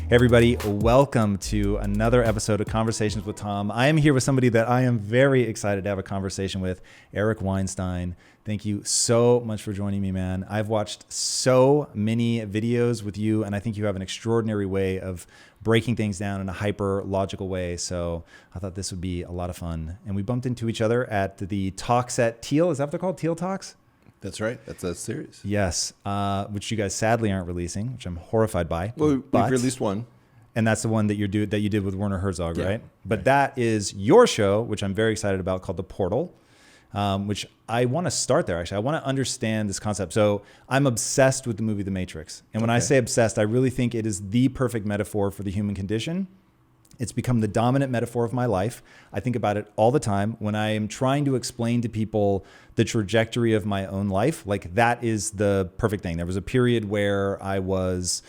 Hey everybody, welcome to another episode of Conversations with Tom. I am here with somebody that I am very excited to have a conversation with, Eric Weinstein. Thank you so much for joining me, man. I've watched so many videos with you, and I think you have an extraordinary way of breaking things down in a hyper logical way. So I thought this would be a lot of fun. And we bumped into each other at the talks at Teal. Is that what they're called? Teal Talks? That's right. That's a series. Yes, which you guys sadly aren't releasing, which I'm horrified by. Well, we've released one. And that's the one that you did with Werner Herzog, Yeah, right? But right. That is your show, which I'm very excited about, called The Portal, which I want to start there, actually. I want to understand this concept. So I'm obsessed with the movie The Matrix. And when I say obsessed, I really think it is the perfect metaphor for the human condition. It's become the dominant metaphor of my life. I think about it all the time when I am trying to explain to people the trajectory of my own life. Like, that is the perfect thing. There was a period where I was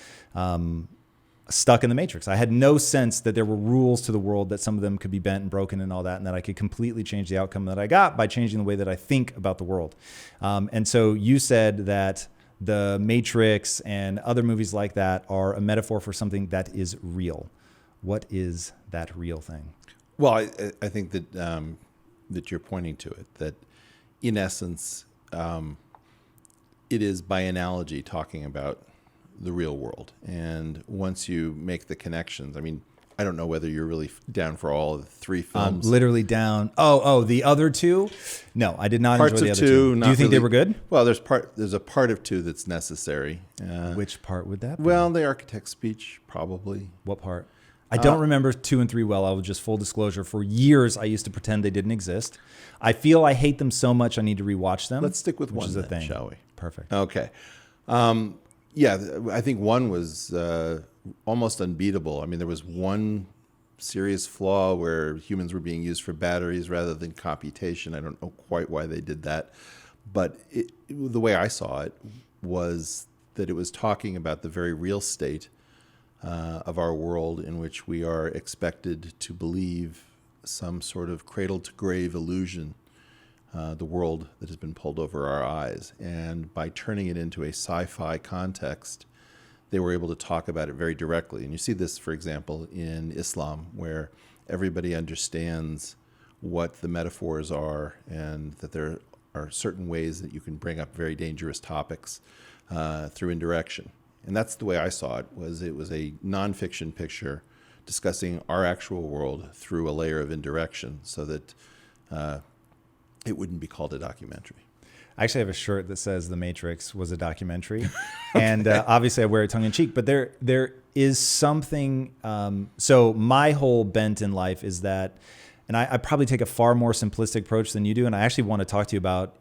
stuck in the matrix. I had no sense that there were rules to the world, that some of them could be bent and broken and all that, and that I could completely change the outcome that I got by changing the way that I think about the world. And so you said that the Matrix and other movies like that are a metaphor for something that is real. What is that real thing? Well, I think that that you're pointing to it, that in essence, it is by analogy talking about the real world. And once you make the connections, I mean, I don't know whether you're really down for all of the three films. Literally down. Oh, the other two? No, I did not Parts enjoy the of other two. two. Do you think they were good? Well, there's a part of two that's necessary. Which part would that be? Well, the architect's speech, probably. What part? I don't remember 2 and 3 well. I will just full disclosure. For years, I used to pretend they didn't exist. I feel I hate them so much I need to rewatch them. Let's stick with which one, is a then, thing. shall we? Perfect. Okay. Yeah, I think one was almost unbeatable. I mean, there was one serious flaw where humans were being used for batteries rather than computation. I don't know quite why they did that. But the way I saw it was that it was talking about the very real state of our world, in which we are expected to believe some sort of cradle-to-grave illusion, the world that has been pulled over our eyes. And by turning it into a sci-fi context, they were able to talk about it very directly. And you see this, for example, in Islam, where everybody understands what the metaphors are, and that there are certain ways that you can bring up very dangerous topics through indirection. And that's the way I saw it. It was a nonfiction picture discussing our actual world through a layer of indirection, so that it wouldn't be called a documentary. I actually have a shirt that says The Matrix was a documentary. And obviously I wear it tongue in cheek, but there is something. So my whole bent in life is that, and I probably take a far more simplistic approach than you do. And I actually want to talk to you about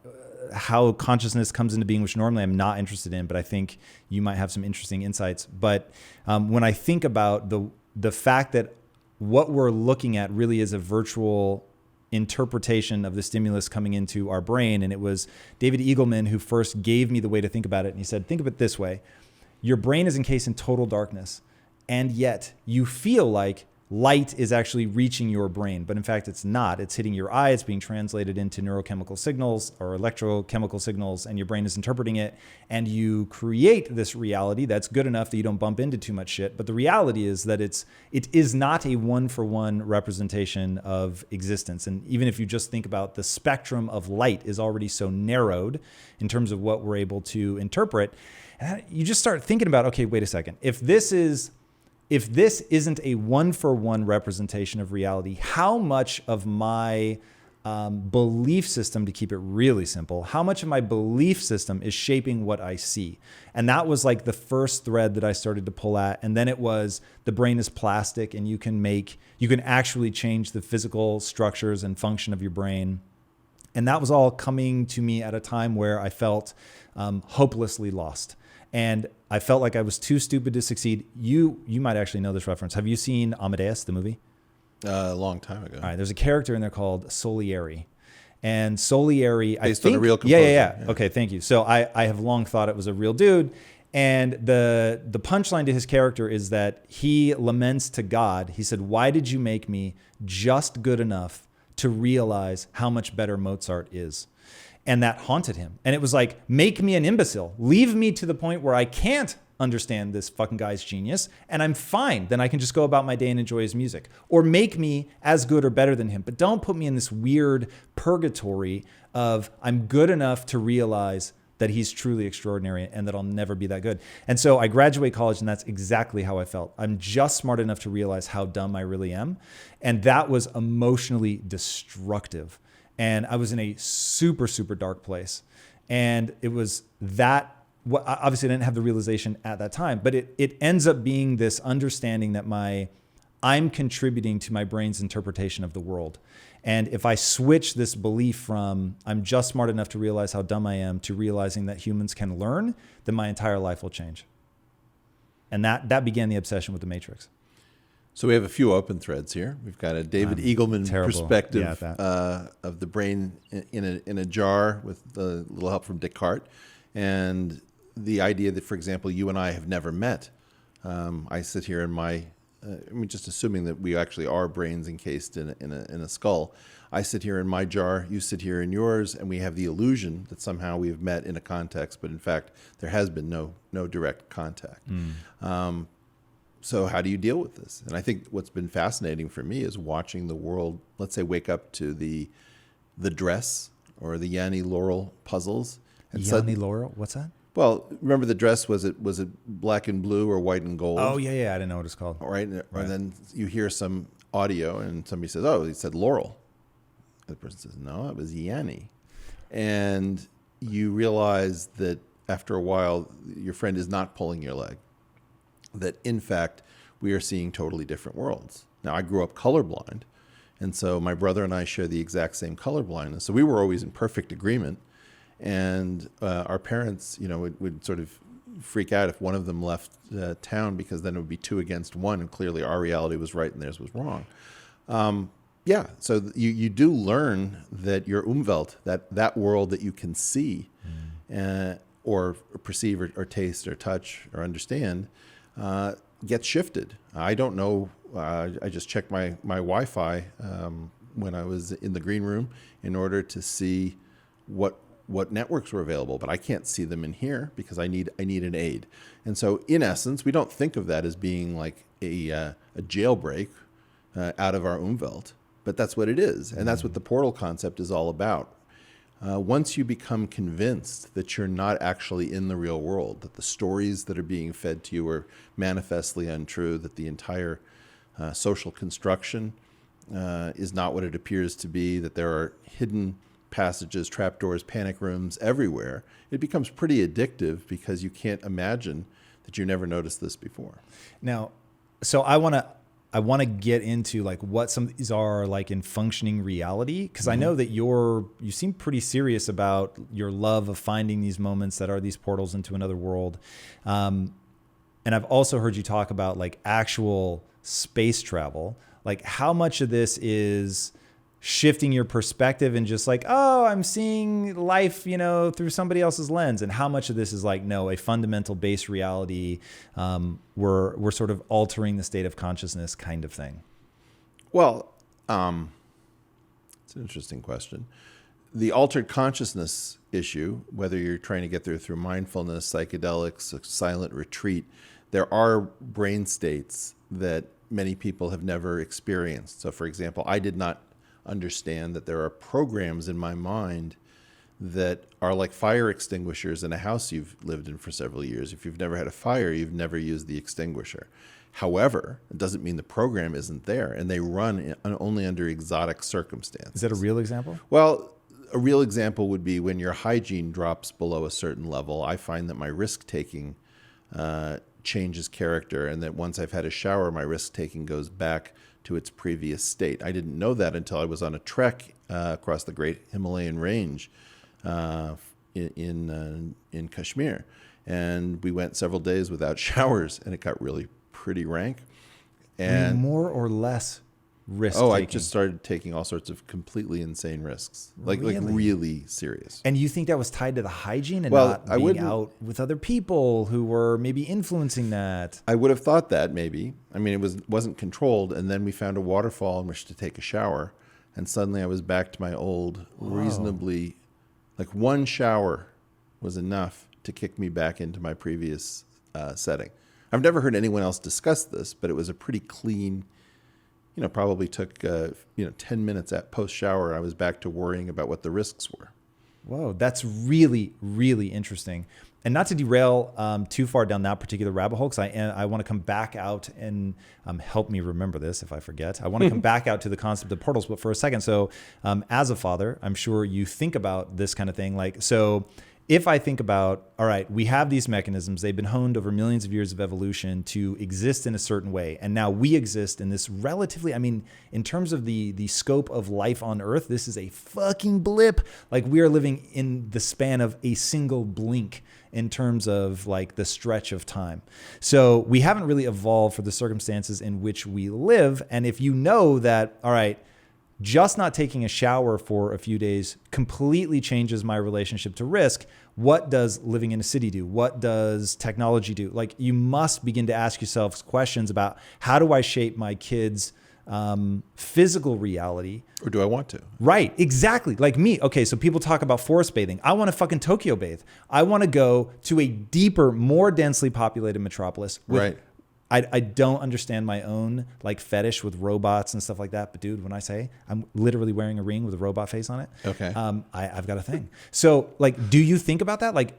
how consciousness comes into being, which normally I'm not interested in, but I think you might have some interesting insights. But when I think about the fact that what we're looking at really is a virtual interpretation of the stimulus coming into our brain. And it was David Eagleman who first gave me the way to think about it. And he said, think of it this way. Your brain is encased in total darkness, and yet you feel like light is actually reaching your brain, but in fact it's not. It's hitting your eye, it's being translated into neurochemical signals or electrochemical signals, and your brain is interpreting it, and you create this reality that's good enough that you don't bump into too much shit. But the reality is that it is not a one-for-one representation of existence. And even if you just think about the spectrum of light is already so narrowed in terms of what we're able to interpret, and you just start thinking about, okay, wait a second. If this isn't a one-for-one representation of reality, how much of my belief system, to keep it really simple, how much of my belief system is shaping what I see? And that was like the first thread that I started to pull at. And then it was, the brain is plastic, and you can actually change the physical structures and function of your brain. And that was all coming to me at a time where I felt hopelessly lost. And I felt like I was too stupid to succeed. You might actually know this reference. Have you seen Amadeus, the movie? A long time ago. All right. There's a character in there called Salieri. And Salieri, Based on a real composer. Yeah. Okay, thank you. So I have long thought it was a real dude. And the punchline to his character is that he laments to God. He said, why did you make me just good enough to realize how much better Mozart is? And that haunted him. And it was like, make me an imbecile. Leave me to the point where I can't understand this fucking guy's genius, and I'm fine. Then I can just go about my day and enjoy his music, or make me as good or better than him. But don't put me in this weird purgatory of I'm good enough to realize that he's truly extraordinary and that I'll never be that good. And so I graduate college, and that's exactly how I felt. I'm just smart enough to realize how dumb I really am. And that was emotionally destructive. And I was in a super, super dark place. And it was that, obviously I didn't have the realization at that time, but it ends up being this understanding that I'm contributing to my brain's interpretation of the world. And if I switch this belief from I'm just smart enough to realize how dumb I am to realizing that humans can learn, then my entire life will change. And that began the obsession with the Matrix. So we have a few open threads here. We've got a David Eagleman perspective of the brain in a jar with a little help from Descartes. And the idea that, for example, you and I have never met. I sit here in my... just assuming that we actually are brains encased in a skull. I sit here in my jar, you sit here in yours, and we have the illusion that somehow we have met in a context, but in fact, there has been no direct contact. So how do you deal with this? And I think what's been fascinating for me is watching the world, let's say, wake up to the dress or the Yanni Laurel puzzles. And Yanni Laurel? What's that? Well, remember the dress, was it black and blue or white and gold? Oh, yeah, I didn't know what it's called. All right. And then you hear some audio and somebody says, oh, he said Laurel. The person says, no, it was Yanni. And you realize that after a while, your friend is not pulling your leg. That, in fact, we are seeing totally different worlds. Now, I grew up colorblind, and so my brother and I share the exact same color blindness. So we were always in perfect agreement. And our parents, would sort of freak out if one of them left town, because then it would be 2 against 1, and clearly our reality was right and theirs was wrong. So you do learn that your Umwelt, that world that you can see or perceive or taste or touch or understand, gets shifted. I don't know. I just checked my Wi-Fi when I was in the green room in order to see what networks were available, but I can't see them in here because I need an aid. And so in essence, we don't think of that as being like a jailbreak out of our Umwelt, but that's what it is. And that's what the portal concept is all about. Once you become convinced that you're not actually in the real world, that the stories that are being fed to you are manifestly untrue, that the entire social construction is not what it appears to be, that there are hidden passages, trapdoors, panic rooms everywhere, it becomes pretty addictive because you can't imagine that you never noticed this before. Now, so I want to get into like what some of these are like in functioning reality, because I know that you seem pretty serious about your love of finding these moments that are these portals into another world. And I've also heard you talk about like actual space travel. Like how much of this is shifting your perspective and just like, oh, I'm seeing life, through somebody else's lens, and how much of this is like, no, a fundamental base reality. We're sort of altering the state of consciousness kind of thing. Well, it's an interesting question. The altered consciousness issue, whether you're trying to get there through mindfulness, psychedelics, a silent retreat, there are brain states that many people have never experienced. So, for example, I did not understand that there are programs in my mind that are like fire extinguishers in a house you've lived in for several years. If you've never had a fire, you've never used the extinguisher. However, it doesn't mean the program isn't there, and they run only under exotic circumstances. Is that a real example? Well, a real example would be when your hygiene drops below a certain level. I find that my risk-taking changes character, and that once I've had a shower, my risk-taking goes back to its previous state. I didn't know that until I was on a trek across the Great Himalayan Range in Kashmir, and we went several days without showers, and it got really pretty rank. And more or less risk. I just started taking all sorts of completely insane risks, like really serious. And you think that was tied to the hygiene and not being out with other people who were maybe influencing that? I would have thought that maybe. I mean, it wasn't controlled, and then we found a waterfall in which to take a shower, and suddenly I was back to my old, reasonably, like one shower was enough to kick me back into my previous setting. I've never heard anyone else discuss this, but it was a pretty clean, probably took 10 minutes at post shower. I was back to worrying about what the risks were. Whoa, that's really, really interesting. And not to derail too far down that particular rabbit hole, because I want to come back out and help me remember this if I forget. I want to come back out to the concept of portals, but for a second. So as a father, I'm sure you think about this kind of thing. So if I think about, all right, we have these mechanisms, they've been honed over millions of years of evolution to exist in a certain way. And now we exist in this relatively, in terms of the scope of life on Earth, this is a fucking blip. Like we are living in the span of a single blink in terms of like the stretch of time. So we haven't really evolved for the circumstances in which we live. And if you know that, all right, just not taking a shower for a few days completely changes my relationship to risk, what does living in a city do? What does technology do? Like you must begin to ask yourself questions about how do I shape my kids' physical reality? Or do I want to? Right, exactly. Like me. Okay, so people talk about forest bathing. I want to fucking Tokyo bathe. I want to go to a deeper, more densely populated metropolis. Right. I don't understand my own like fetish with robots and stuff like that. But dude, when I say I'm literally wearing a ring with a robot face on it, okay, I've got a thing. So like, do you think about that? Like,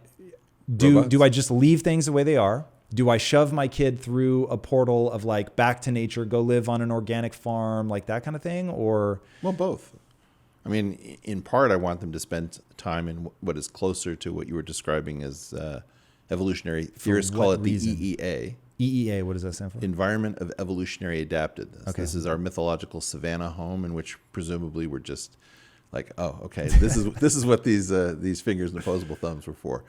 do I just leave things the way they are? Do I shove my kid through a portal of like back to nature, go live on an organic farm, like that kind of thing? Or well, both. In part, I want them to spend time in what is closer to what you were describing as evolutionary theorists call it the EEA. EEA, what does that stand for? Environment of Evolutionary Adaptedness. Okay. This is our mythological savannah home in which presumably we're just like, oh, okay, this is what these fingers and opposable thumbs were for,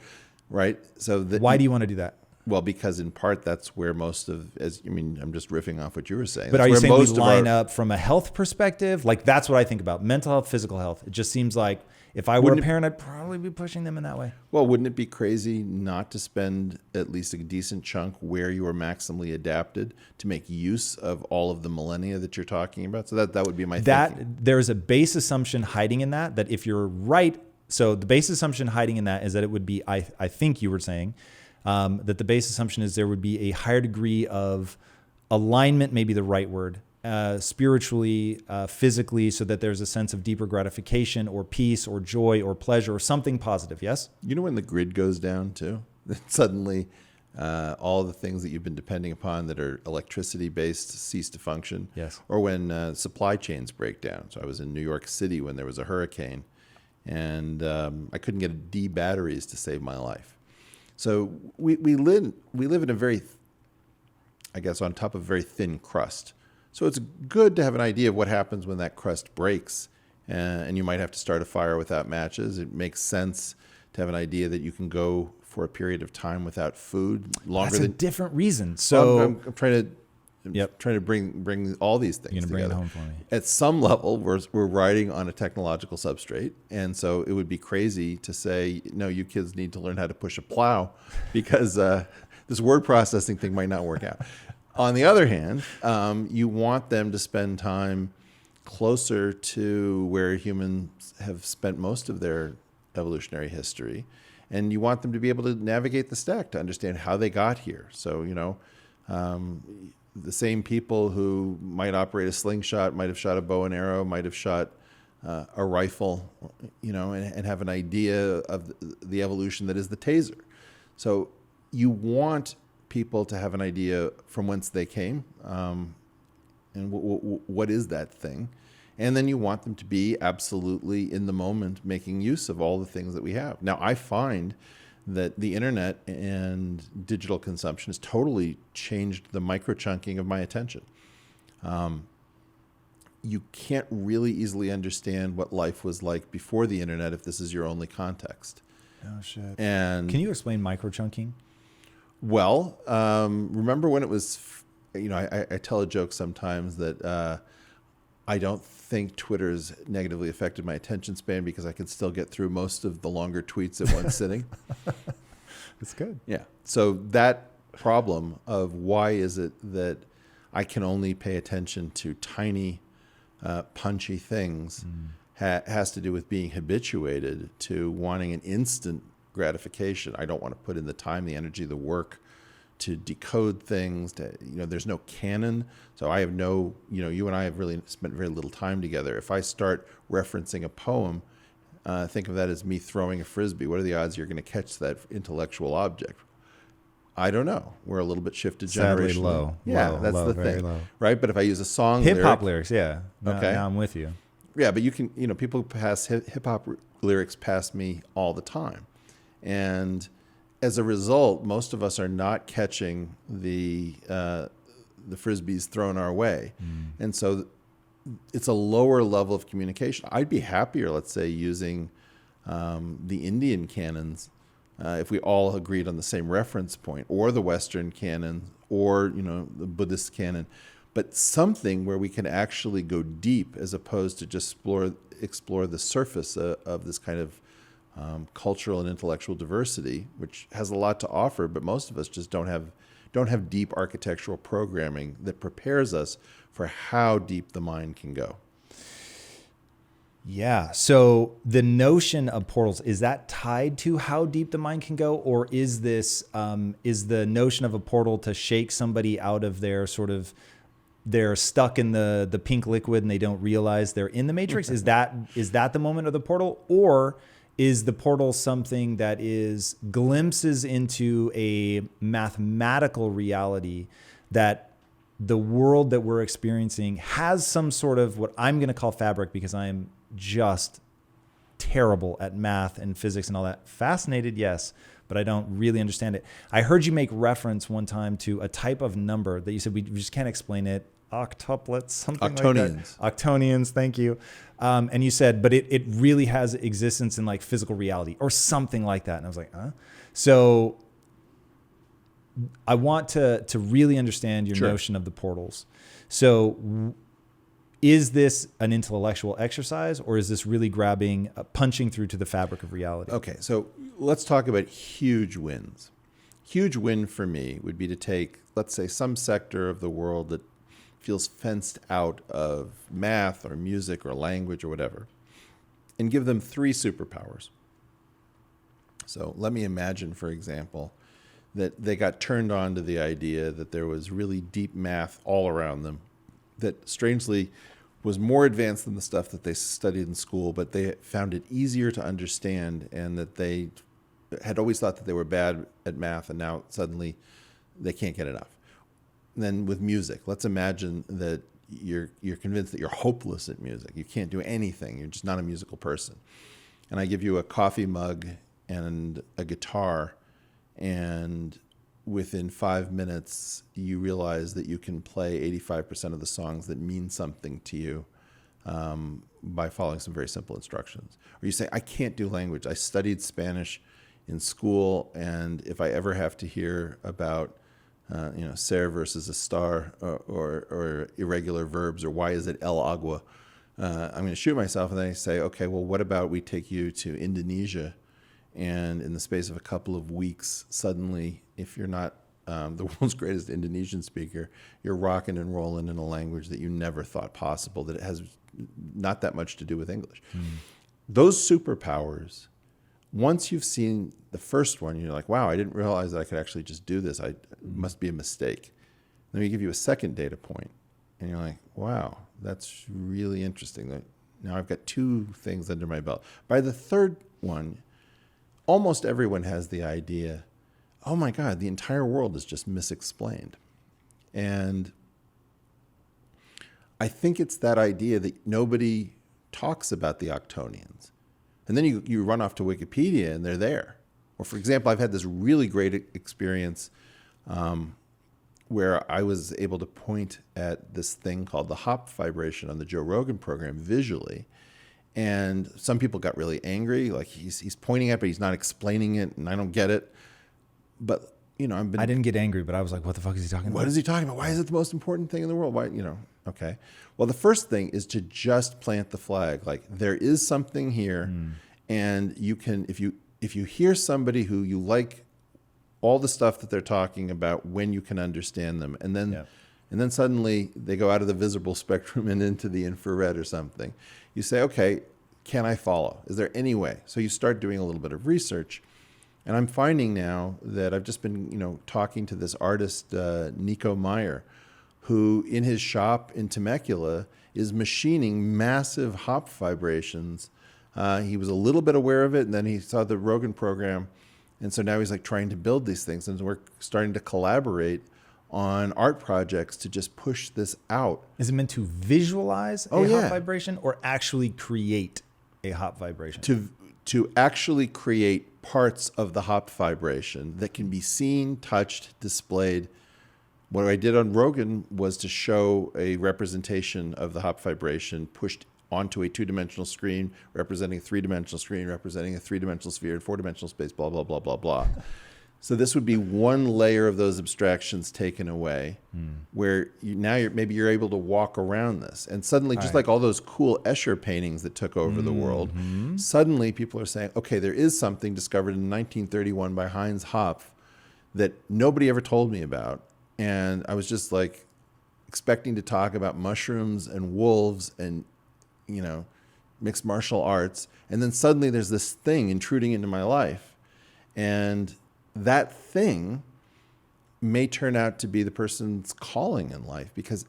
right? So why do you want to do that? Well, because in part that's where most of, I'm just riffing off what you were saying. But that's are you saying we most line up from a health perspective? Like that's what I think about. Mental health, physical health. It just seems like if I were a parent, I'd probably be pushing them in that way. Well, wouldn't it be crazy not to spend at least a decent chunk where you are maximally adapted to make use of all of the millennia that you're talking about? So that would be my thinking. There's a base assumption hiding in that if you're right. So the base assumption hiding in that is that it would be, I think you were saying, that the base assumption is there would be a higher degree of alignment, maybe the right word, spiritually, physically, so that there's a sense of deeper gratification or peace or joy or pleasure or something positive. Yes? You know when the grid goes down too? Suddenly all the things that you've been depending upon that are electricity based cease to function. Yes. Or when supply chains break down. So I was in New York City when there was a hurricane and I couldn't get D batteries to save my life. So we live in a very, I guess, on top of a very thin crust. So it's good to have an idea of what happens when that crust breaks, and you might have to start a fire without matches. It makes sense to have an idea that you can go for a period of time without food longer. That's a different reason. So I'm trying to bring all these things you're gonna together. bring it home for me. At some level, we're riding on a technological substrate, and so it would be crazy to say, no, you kids need to learn how to push a plow because this word processing thing might not work out. On the other hand, you want them to spend time closer to where humans have spent most of their evolutionary history, and you want them to be able to navigate the stack to understand how they got here. So, the same people who might operate a slingshot might have shot a bow and arrow, might have shot a rifle, and have an idea of the evolution that is the taser. So you want people to have an idea from whence they came and what is that thing. And then you want them to be absolutely in the moment making use of all the things that we have. Now, I find that the internet and digital consumption has totally changed the micro-chunking of my attention. You can't really easily understand what life was like before the internet if this is your only context. Oh, shit. And can you explain micro-chunking? Well, remember when it was, I tell a joke sometimes that I don't think Twitter's negatively affected my attention span because I can still get through most of the longer tweets at one sitting. That's good. Yeah. So that problem of why is it that I can only pay attention to tiny, punchy things has to do with being habituated to wanting an instant gratification. I don't want to put in the time, the energy, the work to decode things. There's no canon, so I have no. You and I have really spent very little time together. If I start referencing a poem, think of that as me throwing a frisbee. What are the odds you're going to catch that intellectual object? I don't know. We're a little bit shifted Sadly generationally. low. Yeah, Low, that's low, the very thing, low. right? But if I use a song Hip hop lyric, lyrics, yeah. Okay. Now I'm with you. yeah, but you can, people pass hip hop lyrics past me all the time. And as a result, most of us are not catching the frisbees thrown our way. And so it's a lower level of communication. I'd be happier, let's say, using the Indian canons if we all agreed on the same reference point, or the Western canon, or the Buddhist canon, but something where we can actually go deep as opposed to just explore the surface of this kind of cultural and intellectual diversity, which has a lot to offer, but most of us just don't have deep architectural programming that prepares us for how deep the mind can go. Yeah. So the notion of portals, is that tied to how deep the mind can go? Or is this, is the notion of a portal to shake somebody out of their they're stuck in the pink liquid and they don't realize they're in the matrix? Is that the moment of the portal? Or is the portal something that is glimpses into a mathematical reality that the world that we're experiencing has some sort of what I'm going to call fabric, because I am just terrible at math and physics and all that. Fascinated, yes, but I don't really understand it. I heard you make reference one time to a type of number that you said we just can't explain it. Octuplets, something Octonians. like that. Octonians, thank you. And you said, but it really has existence in like physical reality or something like that. And I was like, huh? So I want to really understand your notion of the portals. So is this an intellectual exercise, or is this really punching through to the fabric of reality? Okay, so let's talk about huge wins. Huge win for me would be to take, let's say, some sector of the world that feels fenced out of math or music or language or whatever, and give them 3 superpowers. So let me imagine, for example, that they got turned on to the idea that there was really deep math all around them that strangely was more advanced than the stuff that they studied in school, but they found it easier to understand, and that they had always thought that they were bad at math, and now suddenly they can't get enough. And then with music, let's imagine that you're convinced that you're hopeless at music. You can't do anything. You're just not a musical person. And I give you a coffee mug and a guitar, and within 5 minutes, you realize that you can play 85% of the songs that mean something to you by following some very simple instructions. Or you say, I can't do language. I studied Spanish in school, and if I ever have to hear about ser versus estar, or irregular verbs, or why is it el agua, I'm going to shoot myself. And then I say, okay, well, what about we take you to Indonesia, and in the space of a couple of weeks, suddenly, if you're not the world's greatest Indonesian speaker, you're rocking and rolling in a language that you never thought possible, that it has not that much to do with English. Those superpowers, once you've seen the first one, you're like, wow, I didn't realize that I could actually just do this. It must be a mistake. Then we give you a second data point, and you're like, wow, that's really interesting. Now I've got 2 things under my belt. By the third one, almost everyone has the idea, oh my God, the entire world is just misexplained. And I think it's that idea that nobody talks about the Octonians. And then you run off to Wikipedia and they're there. Or for example, I've had this really great experience where I was able to point at this thing called the hop vibration on the Joe Rogan program visually. And some people got really angry, like he's pointing at it, but he's not explaining it, and I don't get it. But I didn't get angry, but I was like, what the fuck is he talking about? What is he talking about? Why is it the most important thing in the world? Why, okay. Well, the first thing is to just plant the flag. Like, there is something here, and you can, if you hear somebody who you like all the stuff that they're talking about, when you can understand them, and then suddenly they go out of the visible spectrum and into the infrared or something. You say, okay, can I follow? Is there any way? So you start doing a little bit of research. And I'm finding now that I've just been, talking to this artist, Nico Meyer, who in his shop in Temecula is machining massive hop vibrations. He was a little bit aware of it, and then he saw the Rogan program. And so now he's like trying to build these things. And we're starting to collaborate on art projects to just push this out. Is it meant to visualize a hop vibration or actually create a hop vibration? To actually create parts of the hop vibration that can be seen, touched, displayed. What I did on Rogan was to show a representation of the hop vibration pushed onto a two-dimensional screen, representing a three-dimensional screen, representing a three-dimensional sphere and four-dimensional space, blah, blah, blah, blah, blah. So this would be one layer of those abstractions taken away, where maybe you're able to walk around this. And suddenly, just like all those cool Escher paintings that took over the world, suddenly people are saying, okay, there is something discovered in 1931 by Heinz Hopf that nobody ever told me about. And I was just like expecting to talk about mushrooms and wolves and, mixed martial arts. And then suddenly there's this thing intruding into my life. And that thing may turn out to be the person's calling in life, because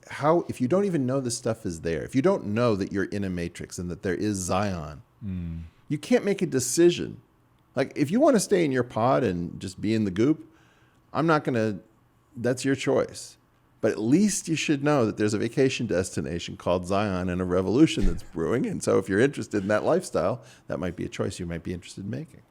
if you don't even know this stuff is there, if you don't know that you're in a matrix and that there is Zion, you can't make a decision. Like if you want to stay in your pod and just be in the goop, that's your choice. But at least you should know that there's a vacation destination called Zion and a revolution that's brewing. And so if you're interested in that lifestyle, that might be a choice you might be interested in making.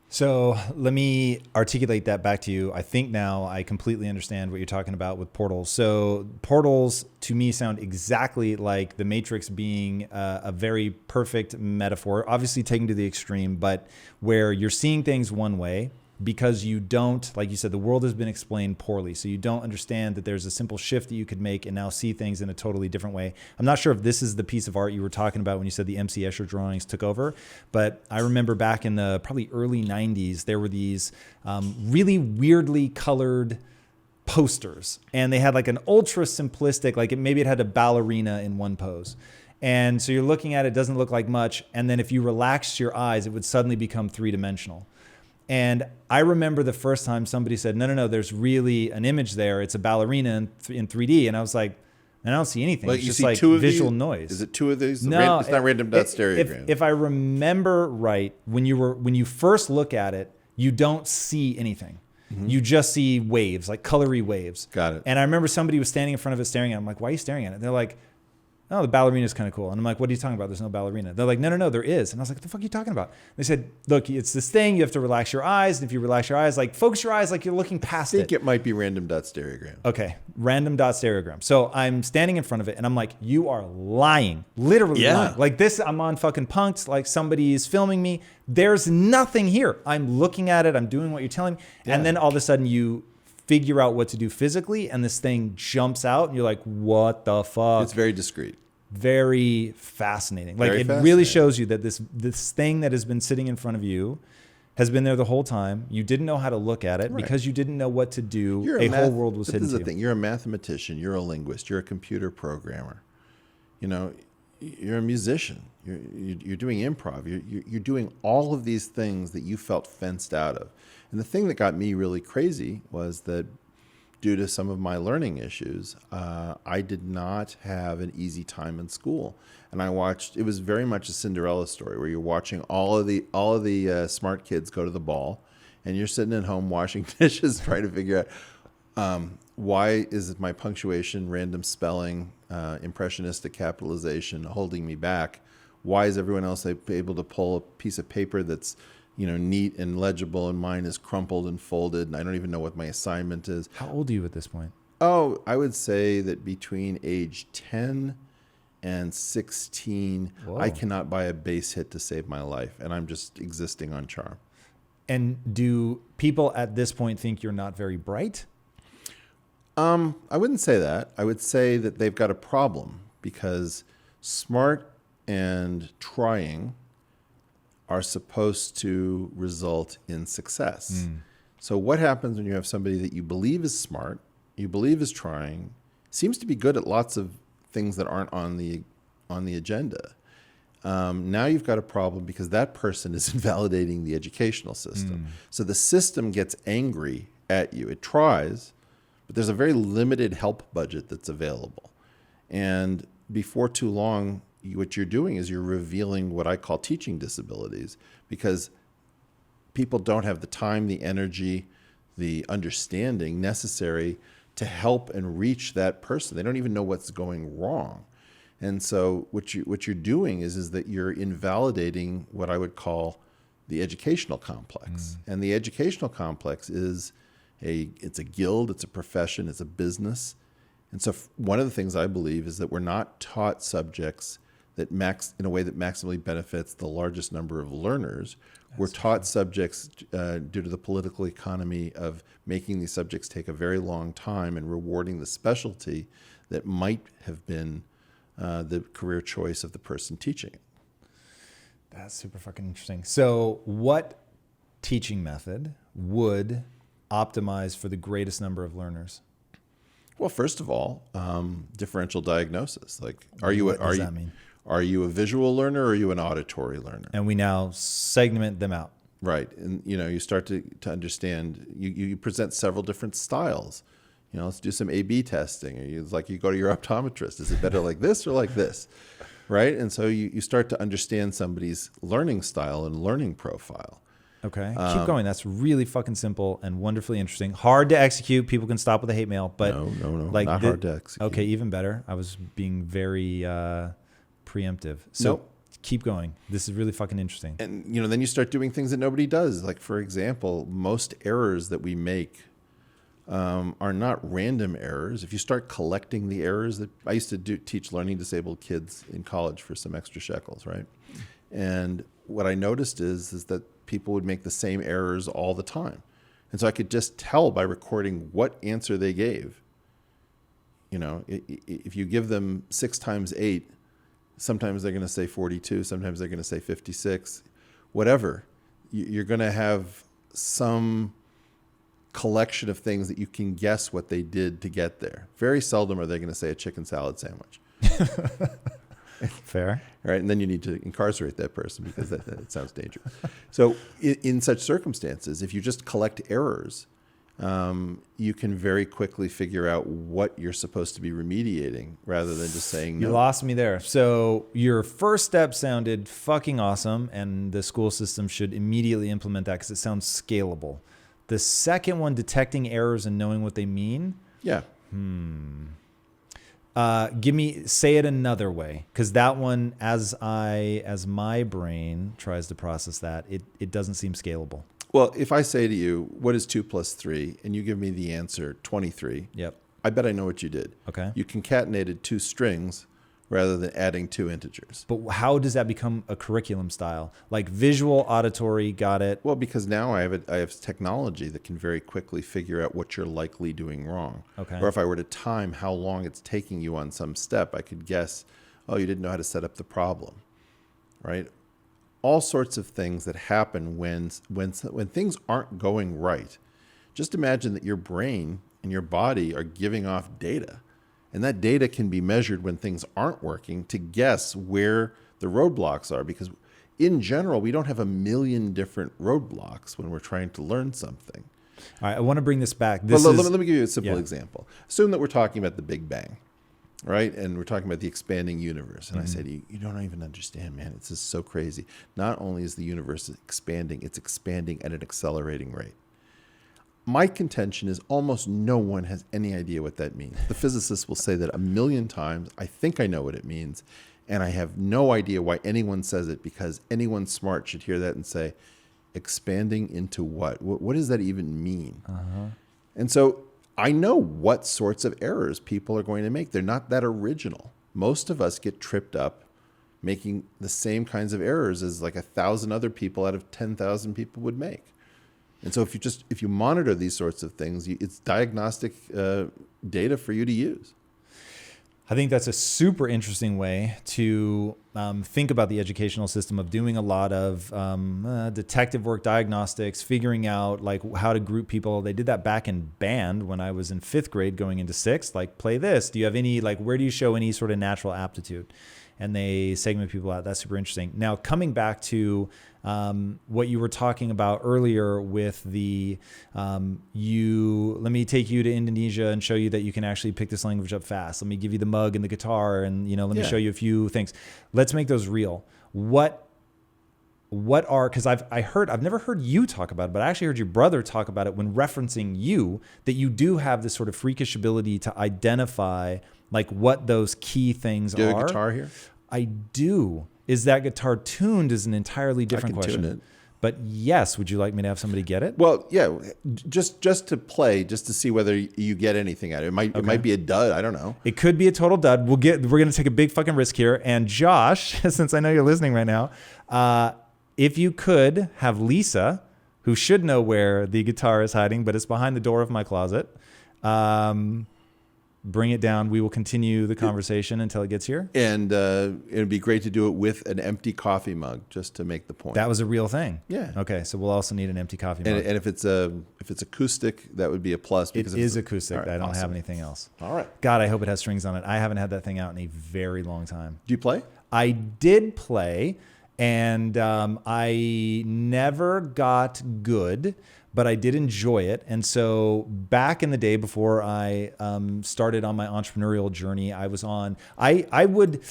So let me articulate that back to you. I think now I completely understand what you're talking about with portals. So portals to me sound exactly like the Matrix being a very perfect metaphor, obviously taken to the extreme, but where you're seeing things one way because you don't, like you said, the world has been explained poorly. So you don't understand that there's a simple shift that you could make and now see things in a totally different way. I'm not sure if this is the piece of art you were talking about when you said the MC Escher drawings took over, but I remember back in the probably early 90s, there were these really weirdly colored posters, and they had like an ultra simplistic, like maybe it had a ballerina in one pose. And so you're looking at it, doesn't look like much. And then if you relaxed your eyes, it would suddenly become three-dimensional. And I remember the first time somebody said, no, there's really an image there. It's a ballerina in 3D. And I was like, I don't see anything. Well, it's just like visual noise. Is it two of these? No, it's not random dot stereogram. If I remember right, when you first look at it, you don't see anything. You just see waves, like colory waves. Got it. And I remember somebody was standing in front of it staring at it. I'm like, why are you staring at it? And they're like, oh, the ballerina is kind of cool. And I'm like, what are you talking about? There's no ballerina. They're like, no, there is. And I was like, what the fuck are you talking about? They said, look, it's this thing. You have to relax your eyes. And if you relax your eyes, like focus your eyes like you're looking past it. I think it might be random dot stereogram. Okay, random dot stereogram. So I'm standing in front of it and I'm like, you are lying. Literally lying. Like this, I'm on fucking Punk'd, like somebody's filming me. There's nothing here. I'm looking at it. I'm doing what you're telling me. Yeah. And then all of a sudden you figure out what to do physically and this thing jumps out and you're like, what the fuck? It's very discreet. Very fascinating. Like Very it fascinating. really shows you that this thing that has been sitting in front of you has been there the whole time. You didn't know how to look at it because you didn't know what to do. Whole world was hidden to you. This is the thing. You're a mathematician. You're a linguist. You're a computer programmer. You're a musician. You're doing improv. You're doing all of these things that you felt fenced out of. And the thing that got me really crazy was that due to some of my learning issues, I did not have an easy time in school. And it was very much a Cinderella story where you're watching all of the smart kids go to the ball and you're sitting at home washing dishes trying to figure out why is my punctuation, random spelling, impressionistic capitalization holding me back? Why is everyone else able to pull a piece of paper that's neat and legible, and mine is crumpled and folded, and I don't even know what my assignment is. How old are you at this point? Oh, I would say that between age 10 and 16, I cannot buy a base hit to save my life, and I'm just existing on charm. And do people at this point think you're not very bright? I wouldn't say that. I would say that they've got a problem, because smart and trying are supposed to result in success. So what happens when you have somebody that you believe is smart, you believe is trying, seems to be good at lots of things that aren't on the agenda, now you've got a problem because that person is invalidating the educational system. So the system gets angry at you. It tries, but there's a very limited help budget that's available. And before too long, what you're doing is you're revealing what I call teaching disabilities, because people don't have the time, the energy, the understanding necessary to help and reach that person. They don't even know what's going wrong. And so what you're doing is that you're invalidating what I would call the educational complex. And the educational complex is it's a guild, it's a profession, it's a business. And so one of the things I believe is that we're not taught subjects that in a way that maximally benefits the largest number of learners. We're taught subjects due to the political economy of making these subjects take a very long time and rewarding the specialty that might have been the career choice of the person teaching it. That's super fucking interesting. So what teaching method would optimize for the greatest number of learners? Well, first of all, differential diagnosis. Like, What does that mean? Are you a visual learner or are you an auditory learner? And we now segment them out. Right. And, you start to understand, you present several different styles. Let's do some A/B testing. It's like you go to your optometrist. Is it better like this or like this? Right. And so you start to understand somebody's learning style and learning profile. Okay. Keep going. That's really fucking simple and wonderfully interesting. Hard to execute. People can stop with a hate mail, but no, not hard to execute. Okay. Even better. I was being very preemptive. So keep going. This is really fucking interesting. And, then you start doing things that nobody does. Like, for example, most errors that we make are not random errors. If you start collecting the errors that I used to teach learning disabled kids in college for some extra shekels, right? And what I noticed is that people would make the same errors all the time. And so I could just tell by recording what answer they gave. If you give them 6 times 8, sometimes they're going to say 42, sometimes they're going to say 56, whatever. You're going to have some collection of things that you can guess what they did to get there. Very seldom are they going to say a chicken salad sandwich. Fair. Right. And then you need to incarcerate that person because that sounds dangerous. So in such circumstances, if you just collect errors, you can very quickly figure out what you're supposed to be remediating rather than just saying no. You lost me there. So your first step sounded fucking awesome, and the school system should immediately implement that because it sounds scalable. The second one, detecting errors and knowing what they mean. Yeah. Say it another way, because that one, as my brain tries to process that, it doesn't seem scalable. Well, if I say to you, what is 2 plus 3, and you give me the answer 23, yep, I bet I know what you did. Okay. You concatenated 2 strings rather than adding 2 integers. But how does that become a curriculum style? Like visual, auditory, got it? Well, because now I have technology that can very quickly figure out what you're likely doing wrong. Okay. Or if I were to time how long it's taking you on some step, I could guess, oh, you didn't know how to set up the problem, right? All sorts of things that happen when things aren't going right. Just imagine that your brain and your body are giving off data. And that data can be measured when things aren't working to guess where the roadblocks are. Because in general, we don't have a million different roadblocks when we're trying to learn something. All right, I want to bring this back. Let me give you a simple example. Assume that we're talking about the Big Bang, right? And we're talking about the expanding universe. And I said, you don't even understand, man. It's just so crazy. Not only is the universe expanding, it's expanding at an accelerating rate. My contention is almost no one has any idea what that means. The physicists will say that 1,000,000 times. I think I know what it means. And I have no idea why anyone says it, because anyone smart should hear that and say, expanding into what? What does that even mean? And so I know what sorts of errors people are going to make. They're not that original. Most of us get tripped up making the same kinds of errors as like 1,000 other people out of 10,000 people would make. And so if you monitor these sorts of things, it's diagnostic data for you to use. I think that's a super interesting way to think about the educational system of doing a lot of detective work, diagnostics, figuring out like how to group people. They did that back in band when I was in 5th grade going into 6th, like play this. Do you have any, like, where do you show any sort of natural aptitude? And they segment people out. That's super interesting. Now, coming back to what you were talking about earlier with the, let me take you to Indonesia and show you that you can actually pick this language up fast. Let me give you the mug and the guitar and, let me show you a few things. Let's make those real. What are, because I've never heard you talk about it, but I actually heard your brother talk about it when referencing you, that you do have this sort of freakish ability to identify like what those key things are. Do you have a guitar here? I do. Is that guitar tuned is an entirely different question. Tune it. But yes, would you like me to have somebody get it? Well, yeah, just to play, just to see whether you get anything out of it. It might be a dud. I don't know. It could be a total dud. We're going to take a big fucking risk here. And Josh, since I know you're listening right now, if you could have Lisa, who should know where the guitar is hiding, but it's behind the door of my closet, bring it down. We will continue the conversation until it gets here. And it'd be great to do it with an empty coffee mug, just to make the point. That was a real thing. Yeah. Okay, so we'll also need an empty coffee mug. And if it's acoustic, that would be a plus. Because it is acoustic. Right, I don't have anything else. All right. God, I hope it has strings on it. I haven't had that thing out in a very long time. Do you play? I did play, and I never got good, but I did enjoy it. And so back in the day before I started on my entrepreneurial journey, I was on, I would,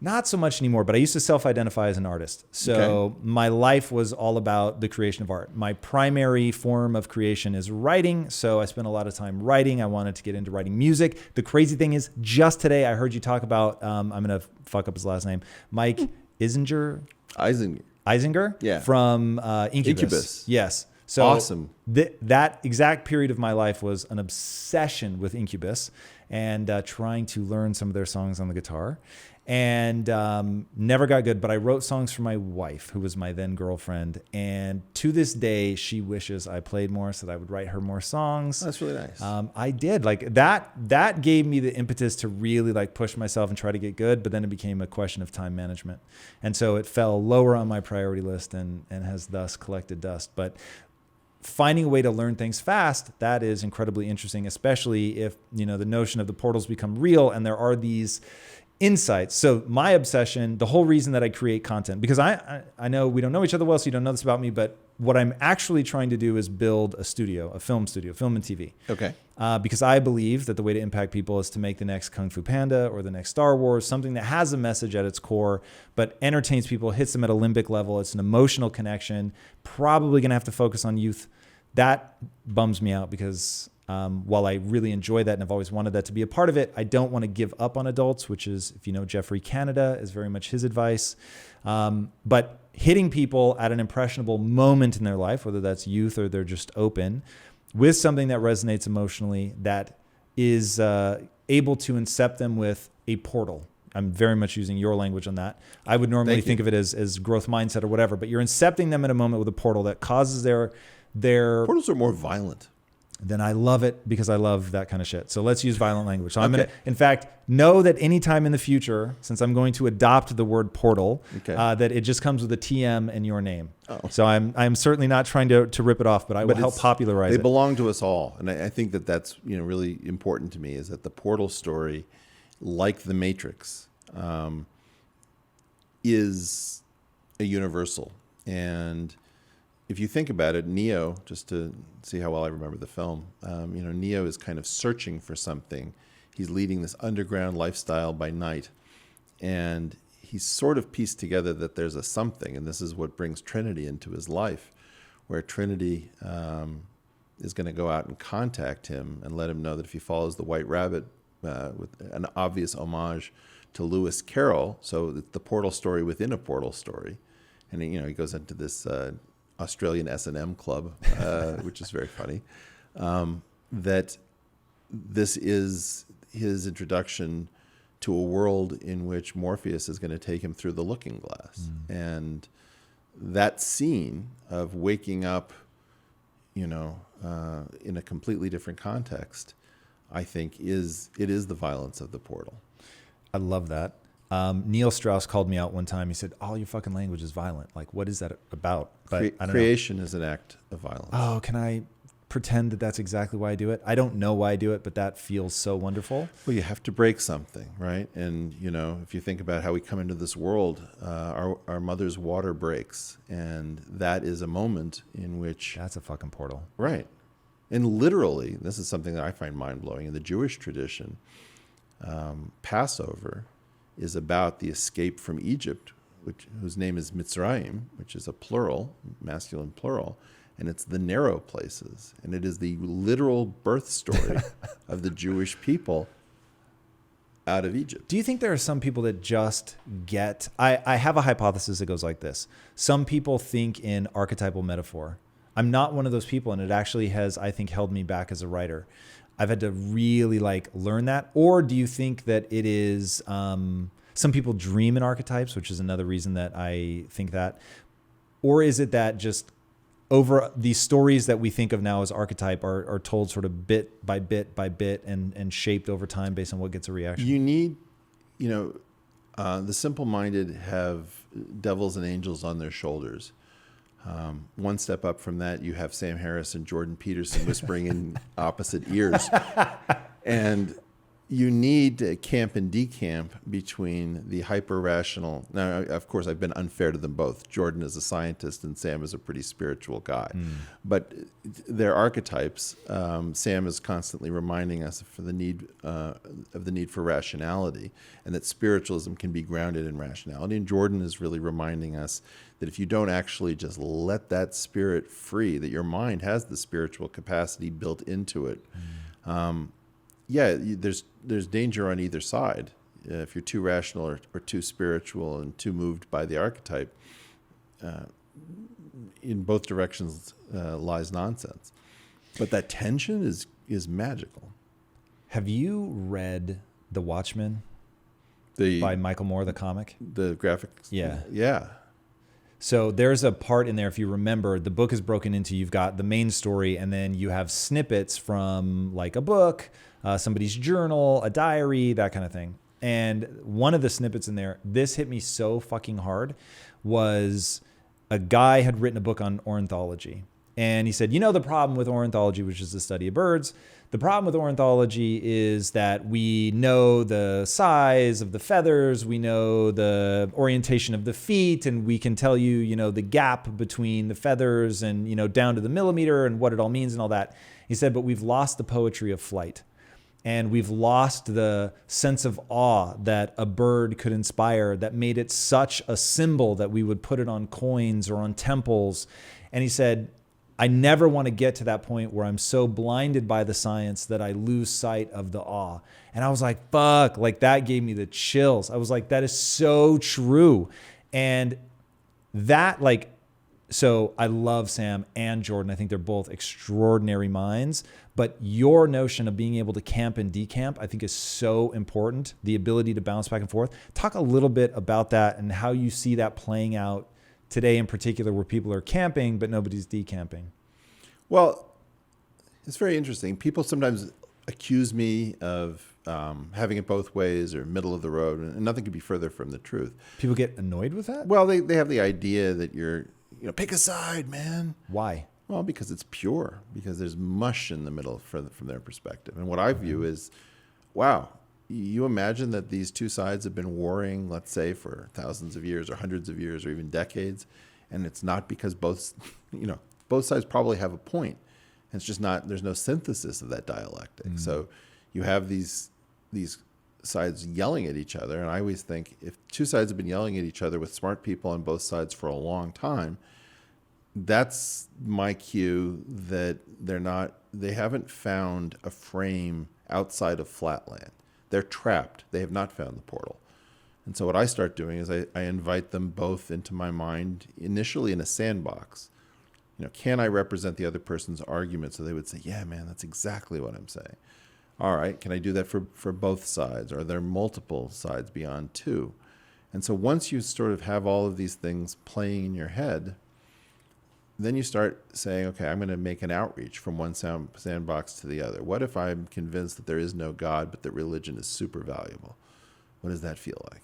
not so much anymore, but I used to self-identify as an artist. So my life was all about the creation of art. My primary form of creation is writing. So I spent a lot of time writing. I wanted to get into writing music. The crazy thing is, just today I heard you talk about, I'm going to fuck up his last name, Mike Isinger? Isinger? Yeah. From Incubus. Yes. So awesome. That exact period of my life was an obsession with Incubus and trying to learn some of their songs on the guitar, and never got good. But I wrote songs for my wife, who was my then girlfriend. And to this day, she wishes I played more so that I would write her more songs. That's really nice. I did. Like that gave me the impetus to really like push myself and try to get good. But then it became a question of time management. And so it fell lower on my priority list and has thus collected dust. But finding a way to learn things fast, that is incredibly interesting, especially if, the notion of the portals become real and there are these insights. So my obsession, the whole reason that I create content, because I know we don't know each other well, so you don't know this about me, but what I'm actually trying to do is build a studio, a film studio, film and TV. Okay. Because I believe that the way to impact people is to make the next Kung Fu Panda or the next Star Wars, something that has a message at its core, but entertains people, hits them at a limbic level. It's an emotional connection, probably going to have to focus on youth. That bums me out because while I really enjoy that and I've always wanted that to be a part of it, I don't want to give up on adults, which is, if you know Jeffrey Canada, is very much his advice. But hitting people at an impressionable moment in their life, whether that's youth or they're just open, with something that resonates emotionally, that is able to incept them with a portal. I'm very much using your language on that. I would normally think of it as growth mindset or whatever, but you're incepting them in a moment with a portal that causes their portals are more violent. Then I love it because I love that kind of shit. So let's use violent language. So I'm going to, in fact, know that anytime in the future, since I'm going to adopt the word portal, that it just comes with a TM and your name. Oh. So I'm certainly not trying to rip it off, but I will help popularize it. They belong to us all. And I think that's really important to me, is that the portal story, like the Matrix, is a universal. And if you think about it, Neo, just to see how well I remember the film, Neo is kind of searching for something. He's leading this underground lifestyle by night, and he's sort of pieced together that there's a something, and this is what brings Trinity into his life, where Trinity is going to go out and contact him and let him know that if he follows the White Rabbit, with an obvious homage to Lewis Carroll, so it's the portal story within a portal story, and he goes into this Australian S&M club, which is very funny, that this is his introduction to a world in which Morpheus is going to take him through the looking glass. And that scene of waking up, in a completely different context, I think it is the violence of the portal. I love that. Neil Strauss called me out one time. He said, all your fucking language is violent. Like, what is that about? But I don't Creation is an act of violence. know. Oh, can I pretend that that's exactly why I do it? I don't know why I do it, but that feels so wonderful. Well, you have to break something, right? And, you know, if you think about how we come into this world, our mother's water breaks. And that is a moment in which... That's a fucking portal. Right. And literally, this is something that I find mind-blowing. In the Jewish tradition, Passover is about the escape from Egypt, whose name is Mitzrayim, which is a plural, masculine plural. And it's the narrow places. And it is the literal birth story of the Jewish people out of Egypt. Do you think there are some people that just get... I have a hypothesis that goes like this. Some people think in archetypal metaphor. I'm not one of those people, and it actually has, I think, held me back as a writer. I've had to really learn that. Or do you think that it is... some people dream in archetypes, which is another reason that I think that. Or is it that just... over these stories that we think of now as archetype are told sort of bit by bit by bit and shaped over time based on what gets a reaction? You need, the simple-minded have devils and angels on their shoulders. One step up from that, you have Sam Harris and Jordan Peterson whispering in opposite ears. And you need to camp and decamp between the hyper-rational. Now, of course, I've been unfair to them both. Jordan is a scientist and Sam is a pretty spiritual guy. But they're archetypes. Sam is constantly reminding us of the need for rationality, and that spiritualism can be grounded in rationality. And Jordan is really reminding us that if you don't actually just let that spirit free, that your mind has the spiritual capacity built into it. There's danger on either side. If you're too rational or too spiritual and too moved by the archetype, in both directions lies nonsense. But that tension is magical. Have you read The Watchmen by Michael Moore, the comic? The graphics? Yeah. Yeah. So there's a part in there, if you remember, the book is broken into, you've got the main story, and then you have snippets from like a book, somebody's journal, a diary, that kind of thing. And one of the snippets in there, this hit me so fucking hard, was a guy had written a book on ornithology. And he said, the problem with ornithology, which is the study of birds, the problem with ornithology is that we know the size of the feathers, we know the orientation of the feet, and we can tell you, the gap between the feathers and, down to the millimeter and what it all means and all that. He said, but we've lost the poetry of flight. And we've lost the sense of awe that a bird could inspire that made it such a symbol that we would put it on coins or on temples. And he said, I never want to get to that point where I'm so blinded by the science that I lose sight of the awe. And I was like, fuck, that gave me the chills. I was like, that is so true. And that so I love Sam and Jordan. I think they're both extraordinary minds, but your notion of being able to camp and decamp, I think is so important. The ability to bounce back and forth. Talk a little bit about that and how you see that playing out today in particular, where people are camping, but nobody's decamping. Well, it's very interesting. People sometimes accuse me of having it both ways or middle of the road, and nothing could be further from the truth. People get annoyed with that? Well, they have the idea that you're, pick a side, man. Why? Well, because it's pure, because there's mush in the middle from their perspective. And what I view is, wow, you imagine that these two sides have been warring, let's say, for thousands of years or hundreds of years or even decades, and it's not because both sides probably have a point. And it's just not, there's no synthesis of that dialectic. So you have these sides yelling at each other, and I always think if two sides have been yelling at each other with smart people on both sides for a long time, that's my cue that they haven't found a frame outside of flatland. They're trapped. They have not found the portal. And so what I start doing is I invite them both into my mind, initially in a sandbox. Can I represent the other person's argument so they would say, yeah, man, that's exactly what I'm saying. All right, can I do that for both sides? Or are there multiple sides beyond two? And so once you sort of have all of these things playing in your head, then you start saying, okay, I'm going to make an outreach from one sandbox to the other. What if I'm convinced that there is no God, but that religion is super valuable? What does that feel like?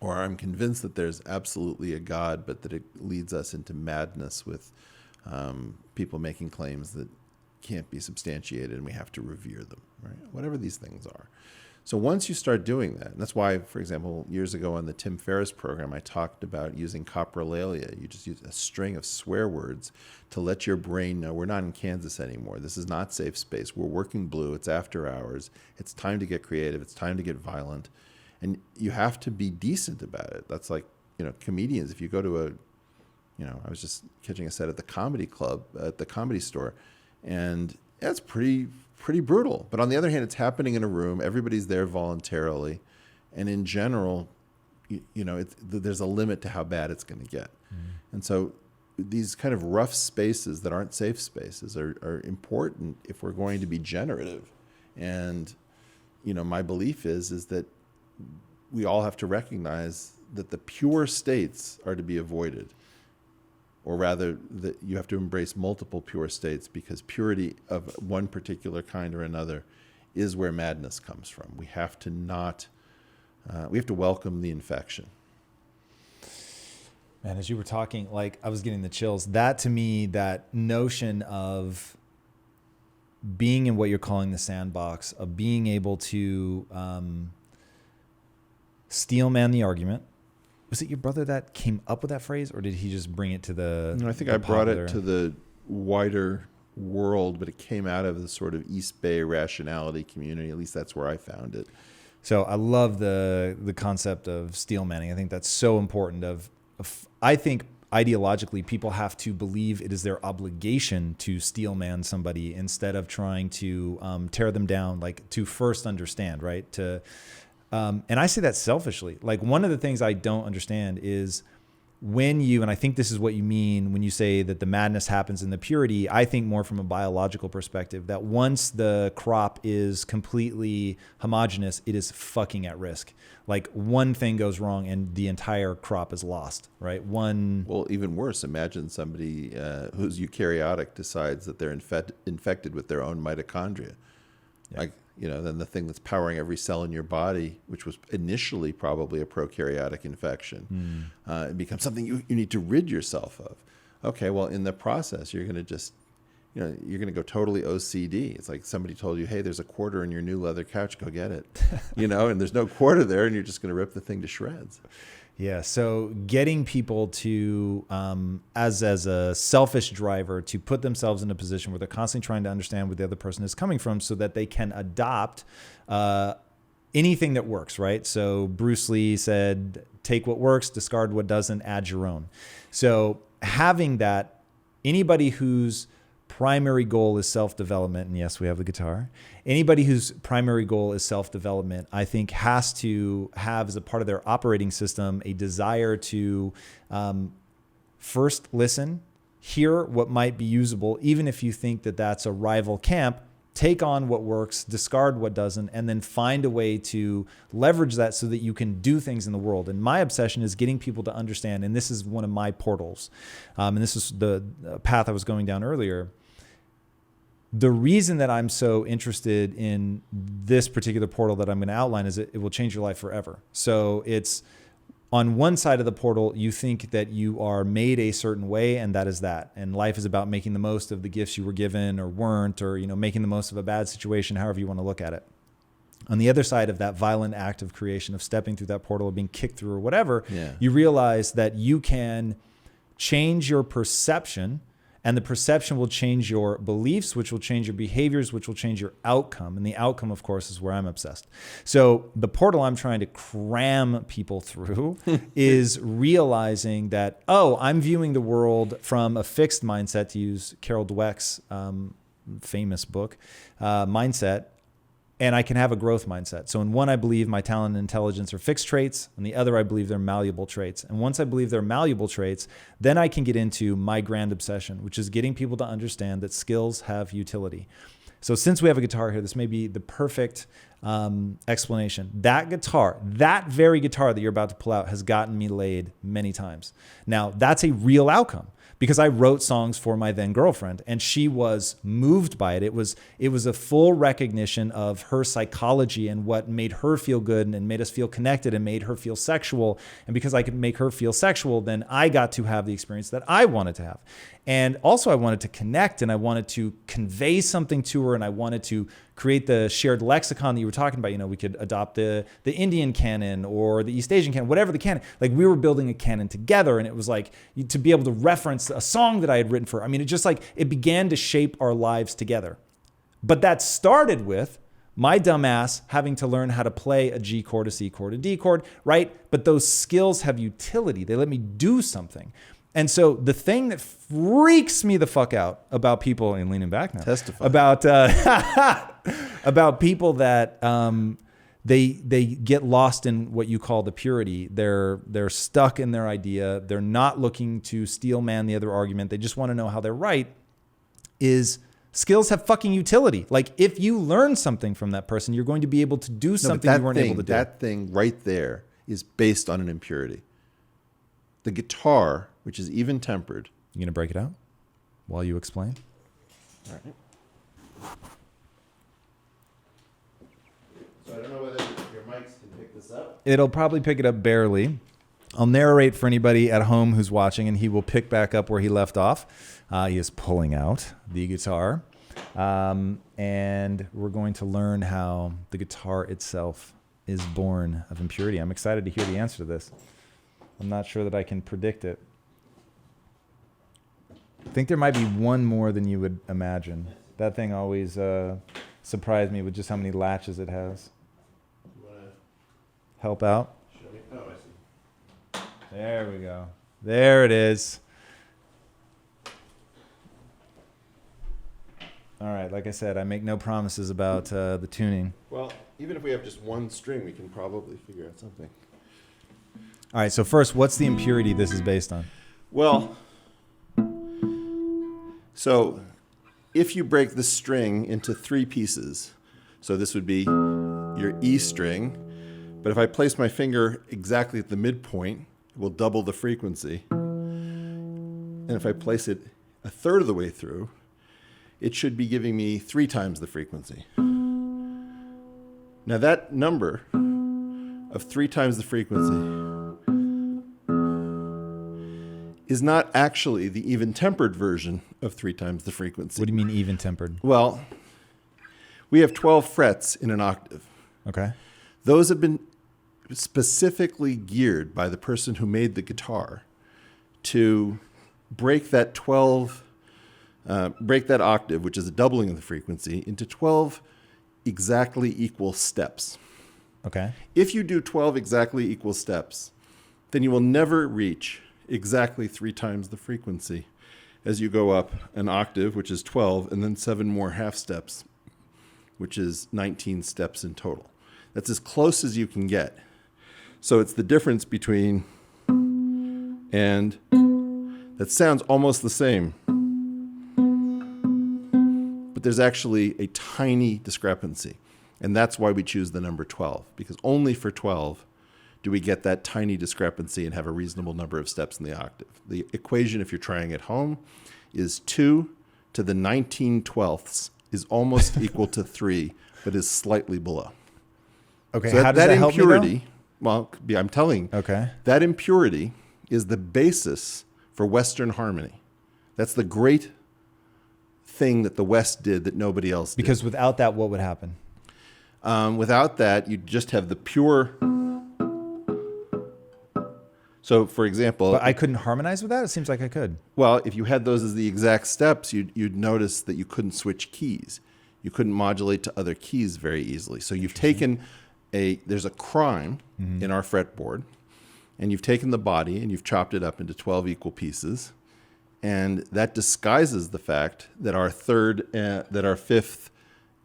or I'm convinced that there's absolutely a God, but that it leads us into madness with people making claims that can't be substantiated, and we have to revere them, right? Whatever these things are. So once you start doing that, and that's why, for example, years ago on the Tim Ferriss program, I talked about using coprolalia. You just use a string of swear words to let your brain know we're not in Kansas anymore. This is not safe space. We're working blue. It's after hours. It's time to get creative. It's time to get violent. And you have to be decent about it. That's like, comedians. If you go to I was just catching a set at the comedy club, at the Comedy Store, and it's pretty brutal. But on the other hand, it's happening in a room. Everybody's there voluntarily. And in general, there's a limit to how bad it's going to get. And so these kind of rough spaces that aren't safe spaces are important if we're going to be generative. And, my belief is that we all have to recognize that the pure states are to be avoided. Or rather, that you have to embrace multiple pure states, because purity of one particular kind or another is where madness comes from. We have to welcome the infection. Man, as you were talking, I was getting the chills. That, to me, that notion of being in what you're calling the sandbox, of being able to steel man the argument. Was it your brother that came up with that phrase, or did he just bring it to the? No, I think I brought it to the wider world, but it came out of the sort of East Bay rationality community. At least that's where I found it. So I love the concept of steel manning. I think that's so important. I think ideologically, people have to believe it is their obligation to steel man somebody instead of trying to tear them down. To first understand, right? And I say that selfishly. One of the things I don't understand is when and I think this is what you mean when you say that the madness happens in the purity, I think more from a biological perspective, that once the crop is completely homogenous, it is fucking at risk. One thing goes wrong and the entire crop is lost, right? Well, even worse, imagine somebody who's eukaryotic decides that they're infected with their own mitochondria. Yeah. Then the thing that's powering every cell in your body, which was initially probably a prokaryotic infection, it becomes something you need to rid yourself of. Okay, well, in the process, you're going to just, you're going to go totally OCD. It's like somebody told you, hey, there's a quarter in your new leather couch, go get it. And there's no quarter there, and you're just going to rip the thing to shreds. Yeah, so getting people to, as a selfish driver, to put themselves in a position where they're constantly trying to understand where the other person is coming from so that they can adopt anything that works, right? So Bruce Lee said, take what works, discard what doesn't, add your own. So having that, anybody whose primary goal is self-development, and yes, we have the guitar. Anybody whose primary goal is self-development, I think, has to have as a part of their operating system a desire to first listen, hear what might be usable, even if you think that that's a rival camp, take on what works, discard what doesn't, and then find a way to leverage that so that you can do things in the world. And my obsession is getting people to understand, and this is one of my portals, and this is the path I was going down earlier. The reason that I'm so interested in this particular portal that I'm going to outline is it will change your life forever. So it's on one side of the portal, you think that you are made a certain way, and that is that. And life is about making the most of the gifts you were given or weren't, or making the most of a bad situation, however you want to look at it. On the other side of that violent act of creation, of stepping through that portal or being kicked through or whatever, you realize that you can change your perception. And the perception will change your beliefs, which will change your behaviors, which will change your outcome. And the outcome, of course, is where I'm obsessed. So the portal I'm trying to cram people through is realizing that, I'm viewing the world from a fixed mindset, to use Carol Dweck's famous book, mindset. And I can have a growth mindset. So in one, I believe my talent and intelligence are fixed traits. And the other, I believe they're malleable traits. And once I believe they're malleable traits, then I can get into my grand obsession, which is getting people to understand that skills have utility. So since we have a guitar here, this may be the perfect explanation. That guitar, that very guitar that you're about to pull out, has gotten me laid many times. Now, that's a real outcome. because I wrote songs for my then girlfriend, and she was moved by it. It was a full recognition of her psychology and what made her feel good and made us feel connected and made her feel sexual. And because I could make her feel sexual, then I got to have the experience that I wanted to have. And also I wanted to connect, and I wanted to convey something to her, and I wanted to create the shared lexicon that you were talking about. We could adopt the Indian canon or the East Asian canon, whatever the canon. Like, we were building a canon together, and it was like to be able to reference a song that I had written for her. I mean, it began to shape our lives together. But that started with my dumbass having to learn how to play a G chord, a C chord, a D chord, right? But those skills have utility. They let me do something. And so the thing that freaks me the fuck out about people, and leaning back now, Testify. about people that they get lost in what you call the purity. They're stuck in their idea. They're not looking to steel man the other argument. They just want to know how they're right. Skills have fucking utility. Like, if you learn something from that person, you're going to be able to do something you weren't able to do. That thing right there is based on an impurity. The guitar, which is even tempered. You gonna break it out while you explain? All right. So I don't know whether your mics can pick this up. It'll probably pick it up barely. I'll narrate for anybody at home who's watching, and he will pick back up where he left off. He is pulling out the guitar, and we're going to learn how the guitar itself is born of impurity. I'm excited to hear the answer to this. I'm not sure that I can predict it. I think there might be one more than you would imagine. That thing always surprised me with just how many latches it has. You want to Help out? show me? Oh, I see. There we go. There it is. All right, like I said, I make no promises about the tuning. Well, even if we have just one string, we can probably figure out something. All right, so first, what's the impurity this is based on? Well, so if you break the string into 3 pieces, so this would be your E string, but if I place my finger exactly at the midpoint, it will double the frequency. And if I place it a third of the way through, it should be giving me 3 times the frequency. Now that number of 3 times the frequency is not actually the even-tempered version of 3 times the frequency. What do you mean even-tempered? Well, we have 12 frets in an octave. Okay. Those have been specifically geared by the person who made the guitar to break that octave, which is a doubling of the frequency, into 12 exactly equal steps. Okay. If you do 12 exactly equal steps, then you will never reach exactly 3 times the frequency as you go up an octave, which is 12, and then 7 more half steps, which is 19 steps in total. That's as close as you can get. So it's the difference between, and that sounds almost the same, but there's actually a tiny discrepancy. And that's why we choose the number 12, because only for 12 do we get that tiny discrepancy and have a reasonable number of steps in the octave. The equation, if you're trying at home, is 2 to the 19/12 is almost equal to 3, but is slightly below. Okay, So how does that help impurity, me, well, I'm telling you, Okay. that impurity is the basis for Western harmony. That's the great thing that the West did that nobody else did. Because without that, what would happen? Without that, you just have the pure. So, for example, But I couldn't harmonize with that? It seems like I could. well, if you had those as the exact steps, you'd notice that you couldn't switch keys. You couldn't modulate to other keys very easily. So you've taken there's a crime in our fretboard, and you've taken the body and you've chopped it up into 12 equal pieces, and that disguises the fact that our fifth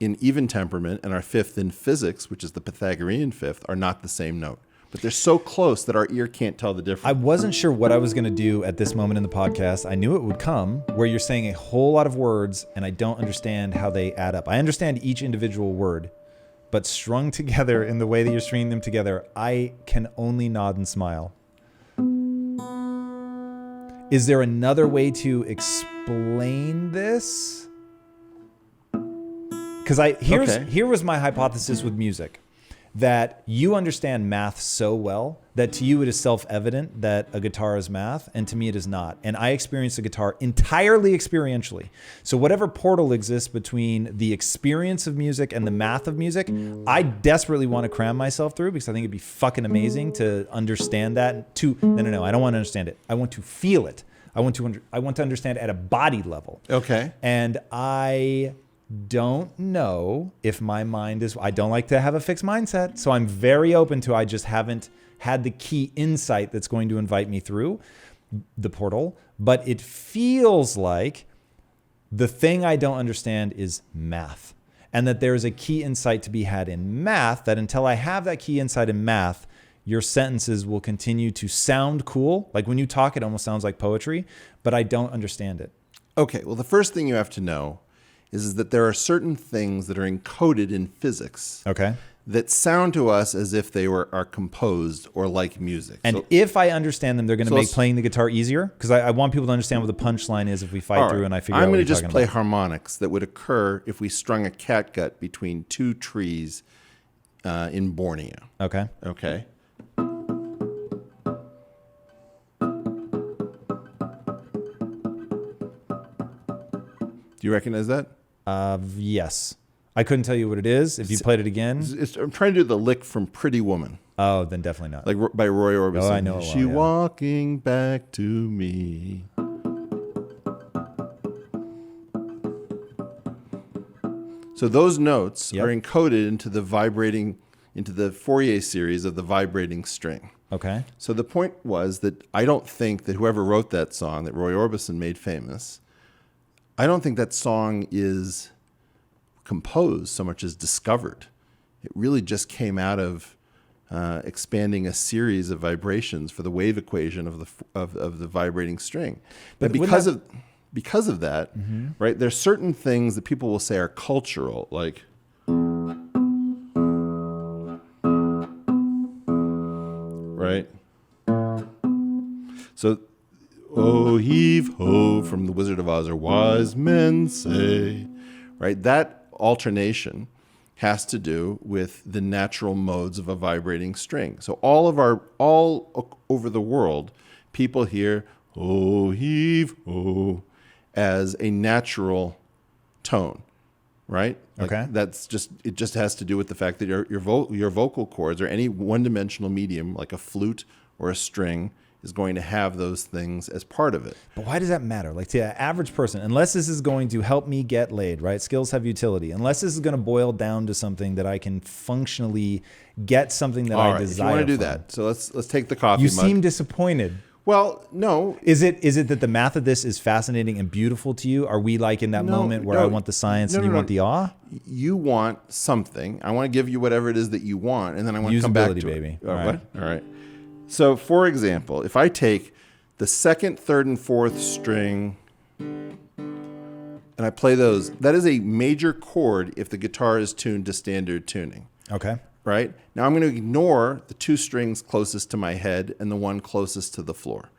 in even temperament and our fifth in physics, which is the Pythagorean fifth, are not the same note. But they're so close that our ear can't tell the difference. I wasn't sure what I was going to do at this moment in the podcast. I knew it would come where you're saying a whole lot of words and I don't understand how they add up. I understand each individual word, but strung together in the way that you're stringing them together, I can only nod and smile. Is there another way to explain this? Because here was my hypothesis with music, that you understand math so well that to you it is self-evident that a guitar is math, and to me it is not. And I experience a guitar entirely experientially. So whatever portal exists between the experience of music and the math of music, I desperately want to cram myself through, because I think it'd be fucking amazing to understand that. No, I don't want to understand it. I want to feel it. I want to understand at a body level. Okay. And I don't know if my mind is, I don't like to have a fixed mindset. So I'm very open to, I just haven't had the key insight that's going to invite me through the portal. But it feels like the thing I don't understand is math. And that there's a key insight to be had in math, that until I have that key insight in math, your sentences will continue to sound cool. Like when you talk, it almost sounds like poetry, but I don't understand it. Okay, well, the first thing you have to know is that there are certain things that are encoded in physics that sound to us as if they are composed or like music. And so, if I understand them, they're going to make playing the guitar easier? Because I want people to understand what the punchline is if we fight through and I figure out what you're talking about. I'm going to just play harmonics that would occur if we strung a catgut between two trees in Borneo. Okay. Okay. Do you recognize that? Yes. I couldn't tell you what it is. If you played it again. I'm trying to do the lick from Pretty Woman. Oh, then definitely not. Like by Roy Orbison. Oh, I know. She walking back to me. So those notes are encoded into the Fourier series of the vibrating string. Okay. So the point was that I don't think that whoever wrote that song that Roy Orbison made famous, I don't think that song is composed so much as discovered. It really just came out of expanding a series of vibrations for the wave equation of the vibrating string. But because of that, right? There's certain things that people will say are cultural, like right. So, oh heave ho from the Wizard of Oz, or wise men say, right? That alternation has to do with the natural modes of a vibrating string. So all over the world, people hear oh heave ho as a natural tone, right? Like it just has to do with the fact that your vocal cords, or any one-dimensional medium like a flute or a string, is going to have those things as part of it. But why does that matter? Like to the average person, unless this is going to help me get laid, right? Skills have utility. Unless this is going to boil down to something that I can functionally get something that I desire. If you want to do that, so let's take the coffee mug. You seem disappointed. Well, no. Is it that the math of this is fascinating and beautiful to you? Are we like in that moment where I want the science and you want the awe? You want something. I want to give you whatever it is that you want, and then I want to come back to baby. it. All right. So, for example, if I take the second, third, and fourth string and I play those, that is a major chord if the guitar is tuned to standard tuning. Okay. Right? Now I'm going to ignore the two strings closest to my head and the one closest to the floor.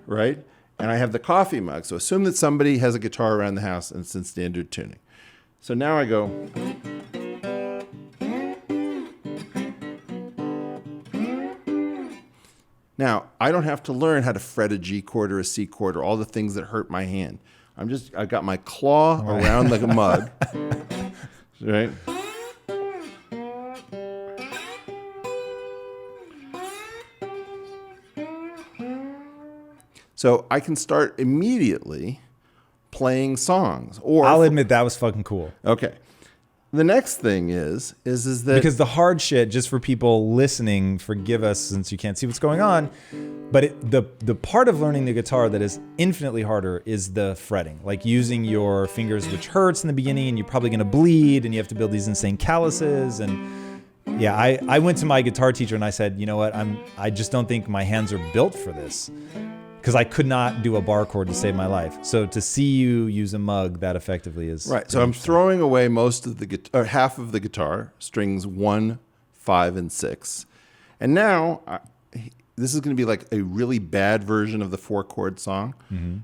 Right? And I have the coffee mug. So assume that somebody has a guitar around the house and it's in standard tuning. So now I go. Now, I don't have to learn how to fret a G chord or a C chord or all the things that hurt my hand. I've got my claw around like a mug. Right? So I can start immediately playing songs. Or I'll admit that was fucking cool. Okay. The next thing is that because the hard shit, just for people listening, forgive us since you can't see what's going on, but the part of learning the guitar that is infinitely harder is the fretting, like using your fingers, which hurts in the beginning, and you're probably going to bleed, and you have to build these insane calluses. And yeah, I went to my guitar teacher and I said, you know what, I just don't think my hands are built for this. Because I could not do a bar chord to save my life. So to see you use a mug that effectively is right. So I'm throwing away most of the or half of the guitar, strings 1, 5, and 6, and now this is going to be like a really bad version of the 4-chord song,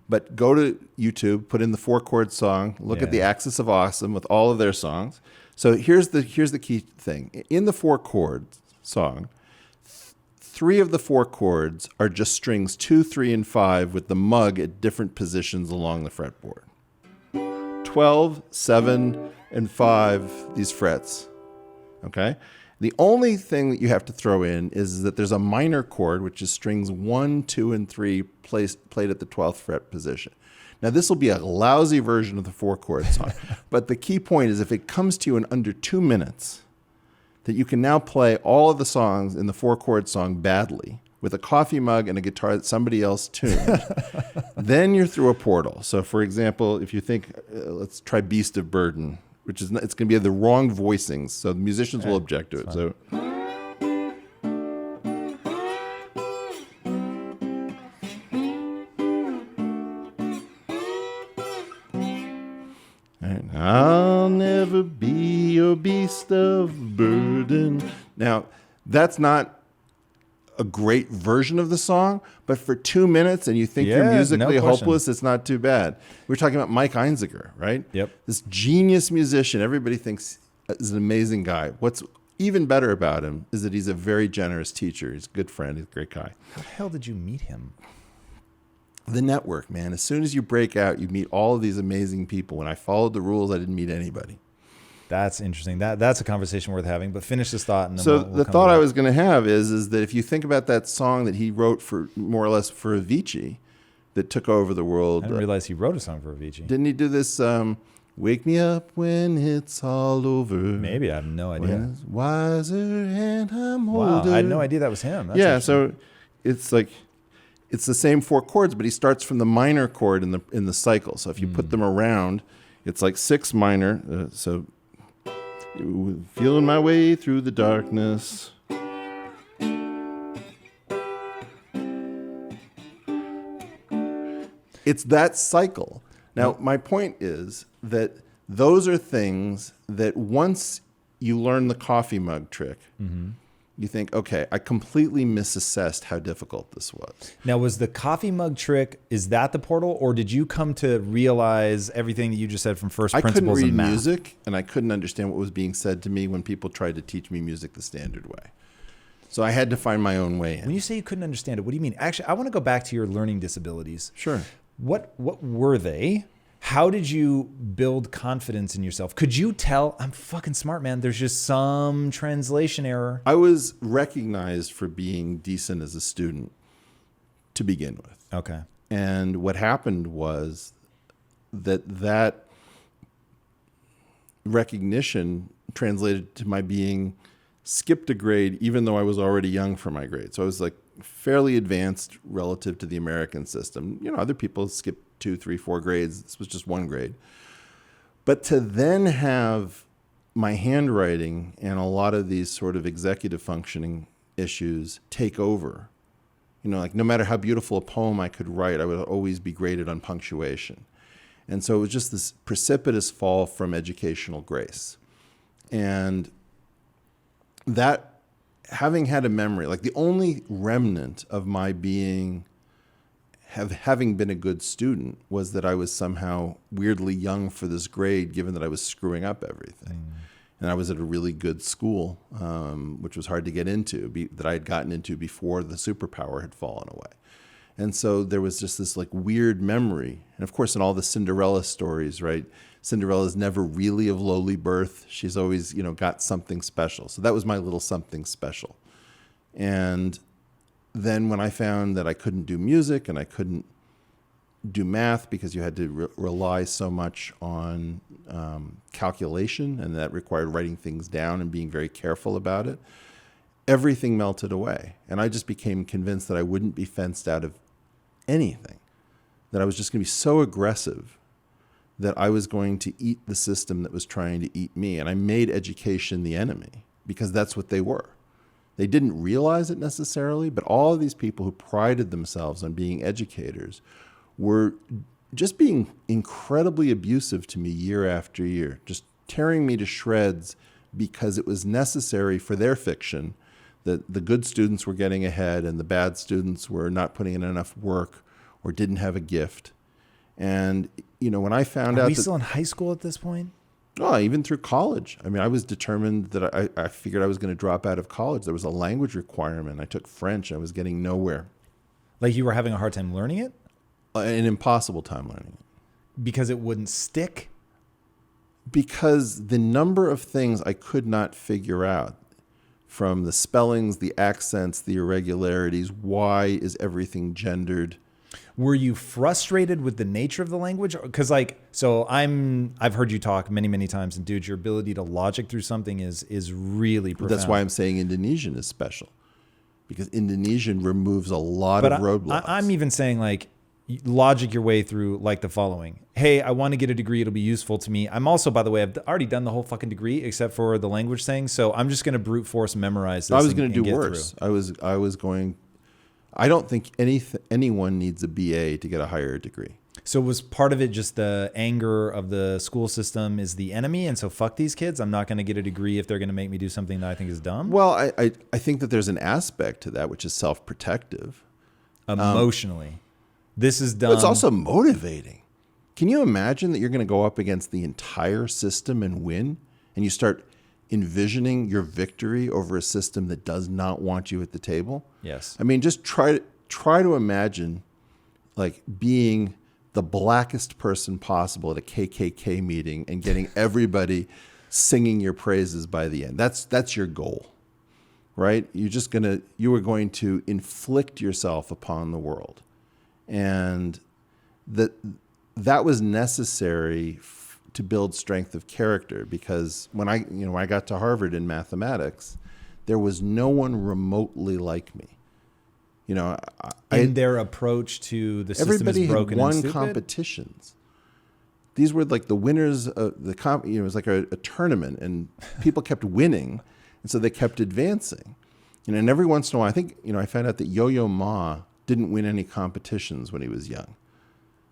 but go to YouTube, put in the 4-chord song, look at the Axis of Awesome with all of their songs. So here's the key thing. In the 4-chord song, 3 of the 4 chords are just strings 2, 3, and 5 with the mug at different positions along the fretboard. 12, 7, and 5, these frets. Okay? The only thing that you have to throw in is that there's a minor chord, which is strings 1, 2, and 3 played at the 12th fret position. Now, this will be a lousy version of the 4-chord song, but the key point is if it comes to you in under 2 minutes, that you can now play all of the songs in the 4-chord song badly with a coffee mug and a guitar that somebody else tuned, then you're through a portal. So, for example, if you think, let's try Beast of Burden, which is it's going to be the wrong voicings, so the musicians will object to it. So, I'll never be your beast of burden. Now, that's not a great version of the song, but for 2 minutes and you think you're musically hopeless, it's not too bad. We're talking about Mike Einziger, right? Yep. This genius musician, everybody thinks is an amazing guy. What's even better about him is that he's a very generous teacher. He's a good friend. He's a great guy. How the hell did you meet him? The network, man. As soon as you break out, you meet all of these amazing people. When I followed the rules, I didn't meet anybody. That's interesting. That's a conversation worth having. But finish this thought. And then So we'll the come thought back. I was going to have is that if you think about that song that he wrote for more or less for Avicii, that took over the world. I didn't realize he wrote a song for Avicii. Didn't he do this? Wake me up when it's all over. Maybe I have no idea. When it's wiser and I'm Wow, older. I had no idea that was him. That's Yeah, interesting. so it's like it's the same 4 chords, but he starts from the minor chord in the cycle. So if you put them around, it's like 6 minor. So feeling my way through the darkness. It's that cycle. Now, my point is that those are things that once you learn the coffee mug trick, you think, okay, I completely misassessed how difficult this was. Now, was the coffee mug trick, is that the portal? Or did you come to realize everything that you just said from first I couldn't principles read of math? music, and I couldn't understand what was being said to me when people tried to teach me music the standard way. So I had to find my own way in. When you say you couldn't understand it, what do you mean? Actually, I want to go back to your learning disabilities. Sure. What were they? How did you build confidence in yourself? Could you tell, I'm fucking smart, man, there's just some translation error? I was recognized for being decent as a student to begin with. Okay. And what happened was that recognition translated to my being skipped a grade, even though I was already young for my grade. So I was like fairly advanced relative to the American system. You know, other people skip 2, 3, 4 grades. This was just 1 grade. But to then have my handwriting and a lot of these sort of executive functioning issues take over, you know, like no matter how beautiful a poem I could write, I would always be graded on punctuation. And so it was just this precipitous fall from educational grace. And that, having had a memory, like the only remnant of my being, having been a good student, was that I was somehow weirdly young for this grade, given that I was screwing up everything. And I was at a really good school, which was hard to get into, that I had gotten into before the superpower had fallen away. And so there was just this like weird memory. And of course, in all the Cinderella stories, right? Cinderella's never really of lowly birth. She's always, you know, got something special. So that was my little something special. And then when I found that I couldn't do music and I couldn't do math because you had to rely so much on calculation, and that required writing things down and being very careful about it, everything melted away. And I just became convinced that I wouldn't be fenced out of anything, that I was just going to be so aggressive that I was going to eat the system that was trying to eat me. And I made education the enemy because that's what they were. They didn't realize it necessarily, but all of these people who prided themselves on being educators were just being incredibly abusive to me year after year, just tearing me to shreds because it was necessary for their fiction that the good students were getting ahead and the bad students were not putting in enough work or didn't have a gift. And, when I found out Are we still in high school at this point? Oh, even through college. I mean, I was determined that I figured I was going to drop out of college. There was a language requirement. I took French. I was getting nowhere. Like you were having a hard time learning it? An impossible time learning it. Because it wouldn't stick? Because the number of things I could not figure out, from the spellings, the accents, the irregularities, why is everything gendered? Were you frustrated with the nature of the language? Because I've heard you talk many, many times, and dude, your ability to logic through something is really profound. That's why I'm saying Indonesian is special, because Indonesian removes a lot of roadblocks. I'm even saying like logic your way through like the following. Hey, I want to get a degree. It'll be useful to me. I'm also, by the way, I've already done the whole fucking degree except for the language thing. So I'm just going to brute force memorize this. I was going to do worse. I don't think anyone needs a BA to get a higher degree. So was part of it just the anger of the school system is the enemy, and so fuck these kids? I'm not going to get a degree if they're going to make me do something that I think is dumb? Well, I think that there's an aspect to that which is self-protective. Emotionally. This is dumb. It's also motivating. Can you imagine that you're going to go up against the entire system and win? And you start envisioning your victory over a system that does not want you at the table? Yes. I mean, just try to imagine like being the blackest person possible at a KKK meeting and getting everybody singing your praises by the end. That's your goal, right? You are going to inflict yourself upon the world. And that was necessary to build strength of character, because when I got to Harvard in mathematics, there was no one remotely like me. In their approach to the system is broken everybody and had stupid? won competitions. These were like the winners of the it was like a tournament, and people kept winning, and so they kept advancing. And every once in a while, I think I found out that Yo-Yo Ma didn't win any competitions when he was young.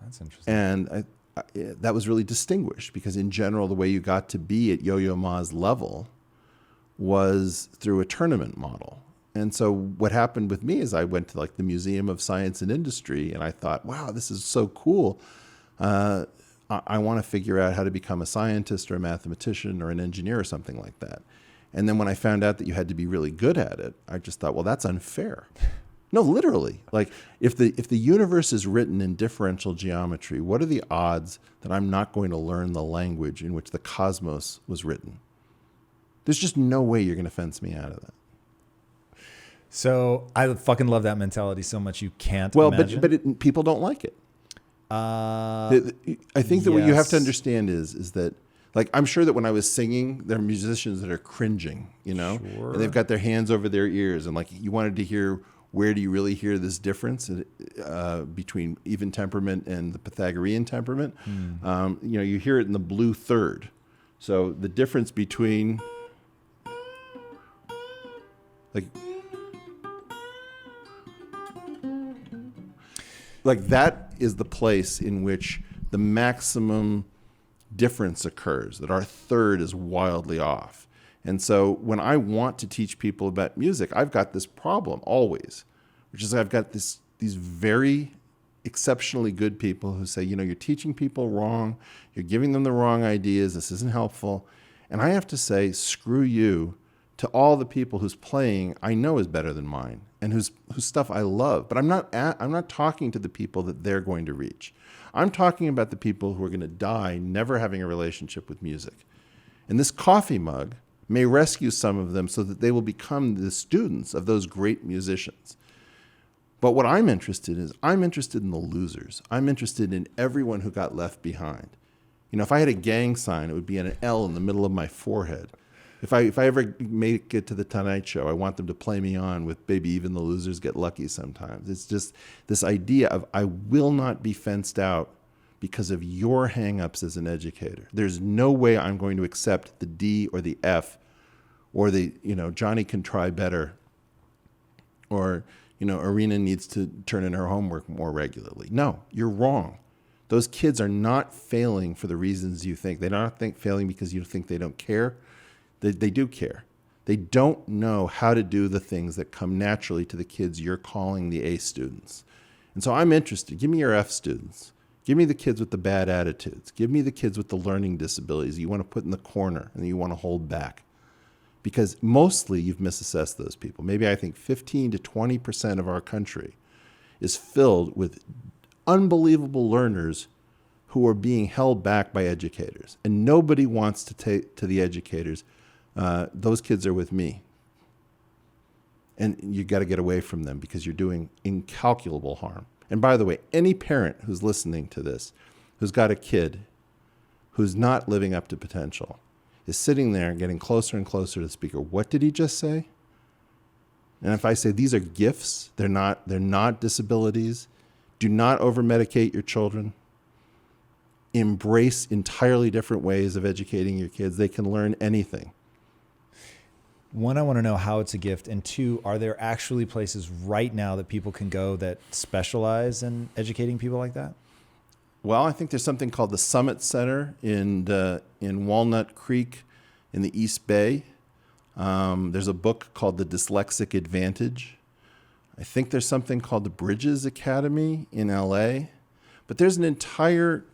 That's interesting. And that was really distinguished, because in general, the way you got to be at Yo-Yo Ma's level was through a tournament model. And so what happened with me is I went to like the Museum of Science and Industry, and I thought, wow, this is so cool. I want to figure out how to become a scientist or a mathematician or an engineer or something like that. And then when I found out that you had to be really good at it, I just thought, well, that's unfair. No, literally. Like if the universe is written in differential geometry, what are the odds that I'm not going to learn the language in which the cosmos was written? There's just no way you're going to fence me out of that. So I fucking love that mentality so much you can't imagine. But people don't like it. I think that what you have to understand is that, like, I'm sure that when I was singing, there are musicians that are cringing, Sure. and they've got their hands over their ears, and like you wanted to hear, where do you really hear this difference between even temperament and the Pythagorean temperament? You hear it in the blue third. So the difference between like that is the place in which the maximum difference occurs, that our third is wildly off. And so when I want to teach people about music, I've got this problem always, which is I've got these very exceptionally good people who say, you're teaching people wrong, you're giving them the wrong ideas, this isn't helpful. And I have to say, screw you to all the people whose playing I know is better than mine and whose stuff I love. But I'm not talking to the people that they're going to reach. I'm talking about the people who are going to die never having a relationship with music. And this coffee mug may rescue some of them so that they will become the students of those great musicians. But what I'm interested in is I'm interested in the losers. I'm interested in everyone who got left behind. If I had a gang sign, it would be an L in the middle of my forehead. If I ever make it to the Tonight Show, I want them to play me on with "Baby, even the losers get lucky sometimes." It's just this idea of I will not be fenced out because of your hang-ups as an educator. There's no way I'm going to accept the D or the F or the, Johnny can try better, or, Arena needs to turn in her homework more regularly. No, you're wrong. Those kids are not failing for the reasons you think. They're not failing because you think they don't care. They do care. They don't know how to do the things that come naturally to the kids you're calling the A students. And so I'm interested. Give me your F students. Give me the kids with the bad attitudes. Give me the kids with the learning disabilities you want to put in the corner and you want to hold back. Because mostly you've misassessed those people. Maybe I think 15 to 20% of our country is filled with unbelievable learners who are being held back by educators. And nobody wants to take to the educators, those kids are with me. And you got to get away from them because you're doing incalculable harm. And by the way, any parent who's listening to this, who's got a kid who's not living up to potential, is sitting there getting closer and closer to the speaker. What did he just say? And if I say these are gifts, they're not disabilities. Do not over-medicate your children. Embrace entirely different ways of educating your kids. They can learn anything. One, I want to know how it's a gift. And two, are there actually places right now that people can go that specialize in educating people like that? Well, I think there's something called the Summit Center in Walnut Creek in the East Bay. There's a book called The Dyslexic Advantage. I think there's something called the Bridges Academy in LA. But there's an entire,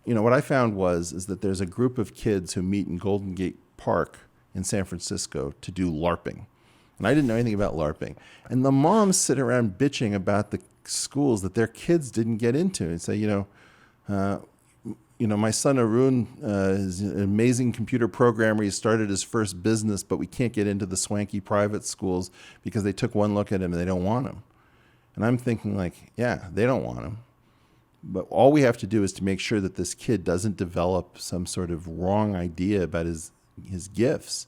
what I found is that there's a group of kids who meet in Golden Gate Park in San Francisco to do LARPing. And I didn't know anything about LARPing. And the moms sit around bitching about the schools that their kids didn't get into and say, my son Arun is an amazing computer programmer. He started his first business, but we can't get into the swanky private schools because they took one look at him and they don't want him. And I'm thinking they don't want him. But all we have to do is to make sure that this kid doesn't develop some sort of wrong idea about his gifts.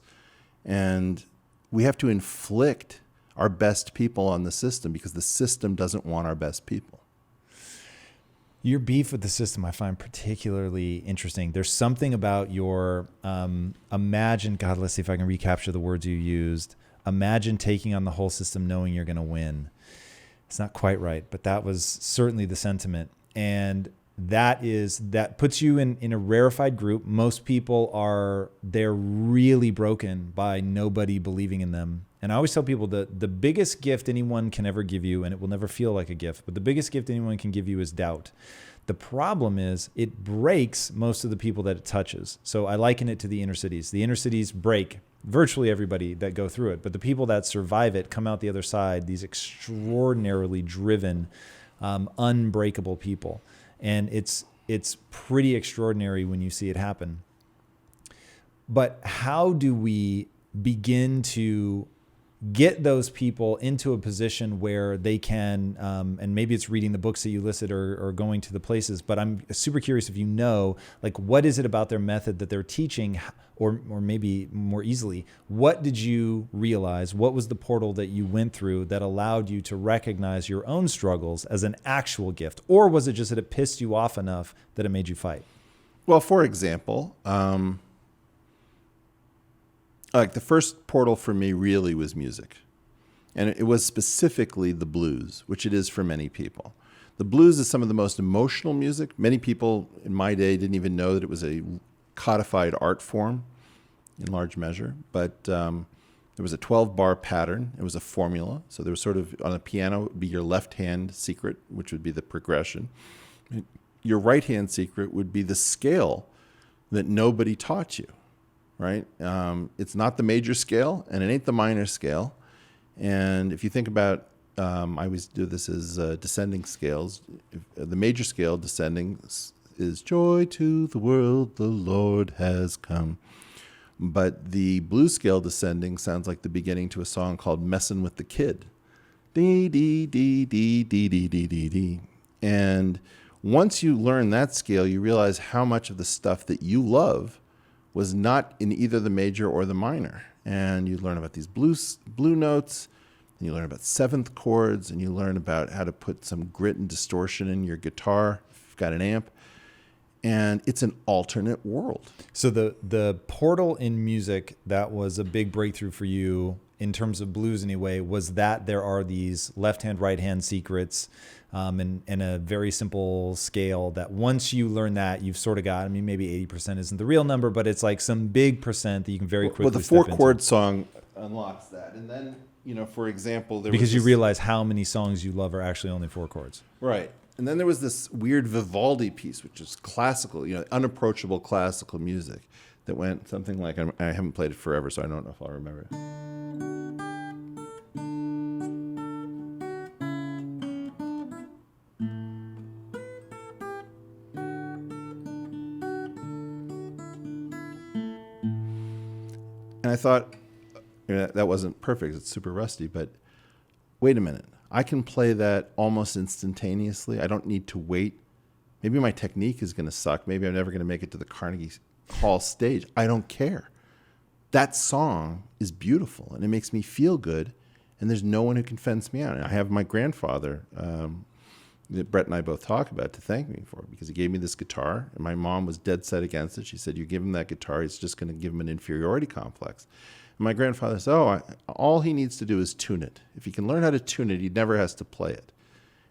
And we have to inflict our best people on the system because the system doesn't want our best people. Your beef with the system I find particularly interesting. There's something about your imagine, God, let's see if I can recapture the words you used. Imagine taking on the whole system knowing you're going to win. It's not quite right, but that was certainly the sentiment. And that puts you in a rarefied group. Most people they're really broken by nobody believing in them. And I always tell people that the biggest gift anyone can ever give you, and it will never feel like a gift, but the biggest gift anyone can give you is doubt. The problem is it breaks most of the people that it touches. So I liken it to the inner cities. The inner cities break virtually everybody that go through it, but the people that survive it come out the other side, these extraordinarily driven, unbreakable people. And it's pretty extraordinary when you see it happen. But how do we begin to get those people into a position where they can, and maybe it's reading the books that you listed or going to the places, but I'm super curious if what is it about their method that they're teaching, or maybe more easily, what did you realize? What was the portal that you went through that allowed you to recognize your own struggles as an actual gift? Or was it just that it pissed you off enough that it made you fight? Well, for example, the first portal for me really was music. And it was specifically the blues, which it is for many people. The blues is some of the most emotional music. Many people in my day didn't even know that it was a codified art form in large measure. But there was a 12-bar pattern. It was a formula. So there was sort of, on a piano, it would be your left-hand secret, which would be the progression. Your right-hand secret would be the scale that nobody taught you. Right? It's not the major scale, and it ain't the minor scale. And if you think about, I always do this as descending scales. The major scale descending is joy to the world, the Lord has come. But the blues scale descending sounds like the beginning to a song called Messin' with the Kid. Dee, dee, dee, dee, dee, dee, dee, dee, dee. And once you learn that scale, you realize how much of the stuff that you love was not in either the major or the minor. And you learn about these blue notes, and you learn about seventh chords, and you learn about how to put some grit and distortion in your guitar if you've got an amp. And it's an alternate world. So the portal in music that was a big breakthrough for you in terms of blues anyway, was that there are these left-hand, right-hand secrets and a very simple scale that once you learn that, you've sort of got, maybe 80% isn't the real number, but it's like some big percent that you can very quickly Well, the four-chord song, unlocks that. And then, for example, because you realize how many songs you love are actually only 4 chords. Right. And then there was this weird Vivaldi piece, which is classical, unapproachable classical music that went something like, I haven't played it forever, so I don't know if I'll remember it. And I thought, that wasn't perfect. It's super rusty, but wait a minute. I can play that almost instantaneously. I don't need to wait. Maybe my technique is going to suck. Maybe I'm never going to make it to the Carnegie Hall stage. I don't care. That song is beautiful, and it makes me feel good, and there's no one who can fence me out. And I have my grandfather, that Brett and I both talk about, to thank me for, because he gave me this guitar, and my mom was dead set against it. She said, you give him that guitar, it's just going to give him an inferiority complex. And my grandfather said, all he needs to do is tune it. If he can learn how to tune it, he never has to play it.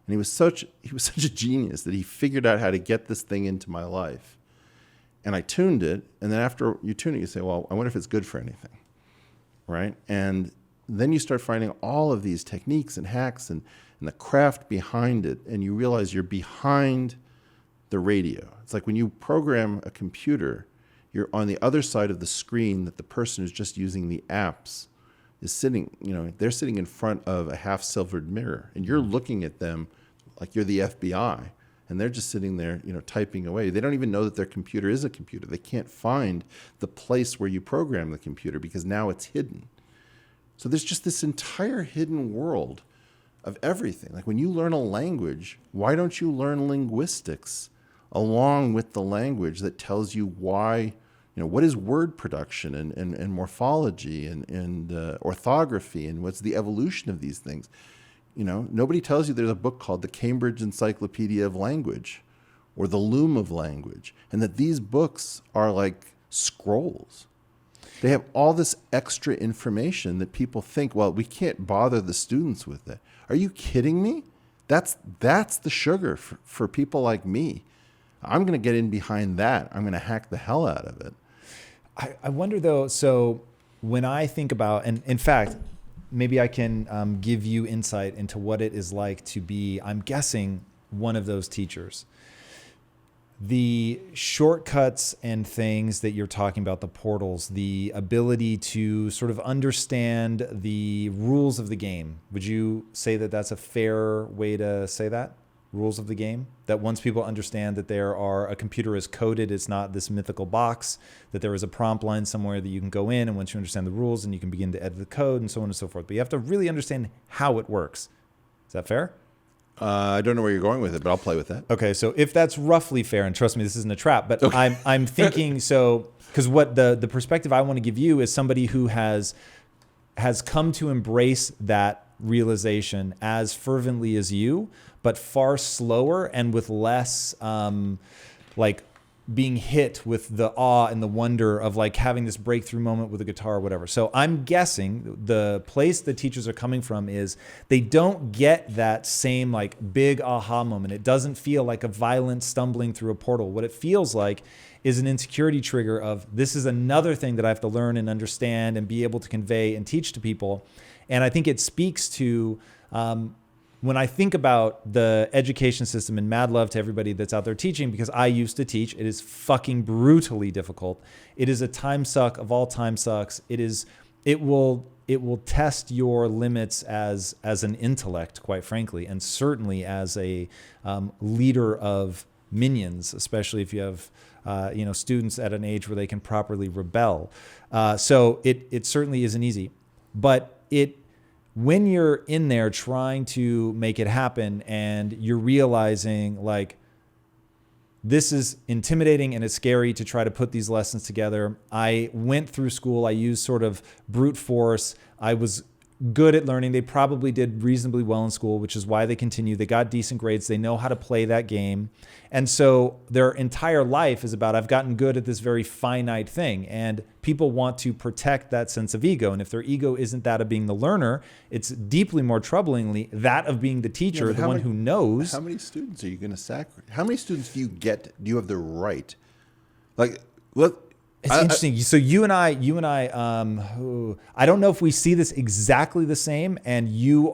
And he was such a genius that he figured out how to get this thing into my life. And I tuned it, and then after you tune it, you say, well, I wonder if it's good for anything, right? And then you start finding all of these techniques and hacks and the craft behind it, and you realize you're behind the radio. It's like when you program a computer, you're on the other side of the screen that the person who's just using the apps is sitting, they're sitting in front of a half-silvered mirror, and you're looking at them like you're the FBI, and they're just sitting there, typing away. They don't even know that their computer is a computer. They can't find the place where you program the computer because now it's hidden. So there's just this entire hidden world of everything. Like when you learn a language, why don't you learn linguistics along with the language that tells you why, what is word production and morphology and orthography, and what's the evolution of these things? Nobody tells you there's a book called the Cambridge Encyclopedia of Language or the Loom of Language, and that these books are like scrolls. They have all this extra information that people think, well, we can't bother the students with it. Are you kidding me? That's the sugar for people like me. I'm going to get in behind that. I'm going to hack the hell out of it. I wonder, though, so when I think about, and in fact, maybe I can give you insight into what it is like to be, I'm guessing, one of those teachers. The shortcuts and things that you're talking about, the portals, the ability to sort of understand the rules of the game. Would you say that that's a fair way to say that? Rules of the game? That once people understand that a computer is coded, it's not this mythical box, that there is a prompt line somewhere that you can go in, and once you understand the rules, and you can begin to edit the code and so on and so forth. But you have to really understand how it works. Is that fair? I don't know where you're going with it, but I'll play with that. Okay, so if that's roughly fair, and trust me, this isn't a trap, but okay. I'm thinking so, because what the perspective I want to give you is somebody who has come to embrace that realization as fervently as you, but far slower and with less being hit with the awe and the wonder of like having this breakthrough moment with a guitar or whatever. So I'm guessing the place the teachers are coming from is they don't get that same like big aha moment. It doesn't feel like a violent stumbling through a portal. What it feels like is an insecurity trigger of this is another thing that I have to learn and understand and be able to convey and teach to people. And I think it speaks to when I think about the education system, and mad love to everybody that's out there teaching, because I used to teach, it is fucking brutally difficult. It is a time suck of all time sucks. It will test your limits as an intellect, quite frankly, and certainly as a leader of minions, especially if you have students at an age where they can properly rebel. So it certainly isn't easy, but when you're in there trying to make it happen and you're realizing like this is intimidating and it's scary to try to put these lessons together. I went through school. I used sort of brute force. I was good at learning. They probably did reasonably well in school, which is why they continue. They got decent grades. They know how to play that game. And so their entire life is about, I've gotten good at this very finite thing. And people want to protect that sense of ego. And if their ego isn't that of being the learner, it's deeply more troublingly that of being the teacher, the one who knows. How many students are you going to sacrifice? How many students do you have the right? Like, It's interesting. So you and I, I don't know if we see this exactly the same. And you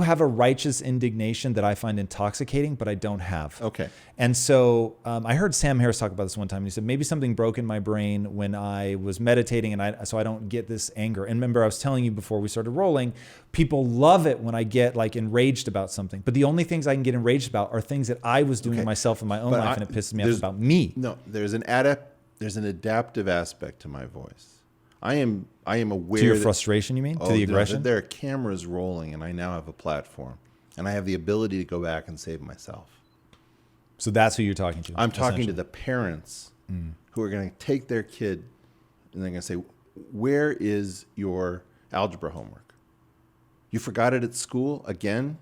have a righteous indignation that I find intoxicating, but I don't have. Okay. And so I heard Sam Harris talk about this one time. And he said, maybe something broke in my brain when I was meditating, and so I don't get this anger. And remember, I was telling you before we started rolling, people love it when I get like enraged about something. But the only things I can get enraged about are things that I was doing to myself in my own life, and it pisses me off about me. No, there's an adaptive aspect to my voice. I am aware to your frustration, you mean? To the aggression? There are cameras rolling, and I now have a platform, and I have the ability to go back and save myself. So that's who you're talking to. I'm talking to the parents who are going to take their kid, and they're going to say, "Where is your algebra homework? You forgot it at school again?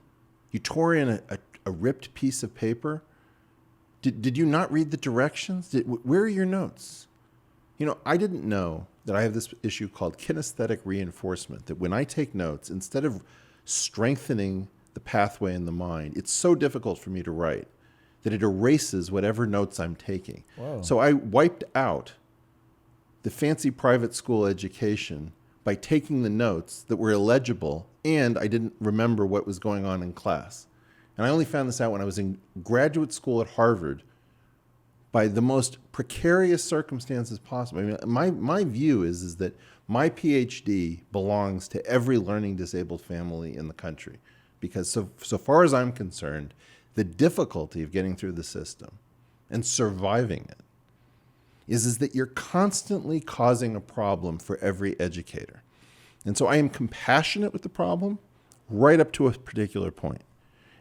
You tore in a ripped piece of paper? Did you not read the directions? Where are your notes?" You know, I didn't know that I have this issue called kinesthetic reinforcement, that when I take notes, instead of strengthening the pathway in the mind, it's so difficult for me to write that it erases whatever notes I'm taking. Whoa. So I wiped out the fancy private school education by taking the notes that were illegible, and I didn't remember what was going on in class. And I only found this out when I was in graduate school at Harvard, by the most precarious circumstances possible. I mean, my view is that my PhD belongs to every learning disabled family in the country, because so far as I'm concerned, the difficulty of getting through the system and surviving it is that you're constantly causing a problem for every educator. And so I am compassionate with the problem right up to a particular point.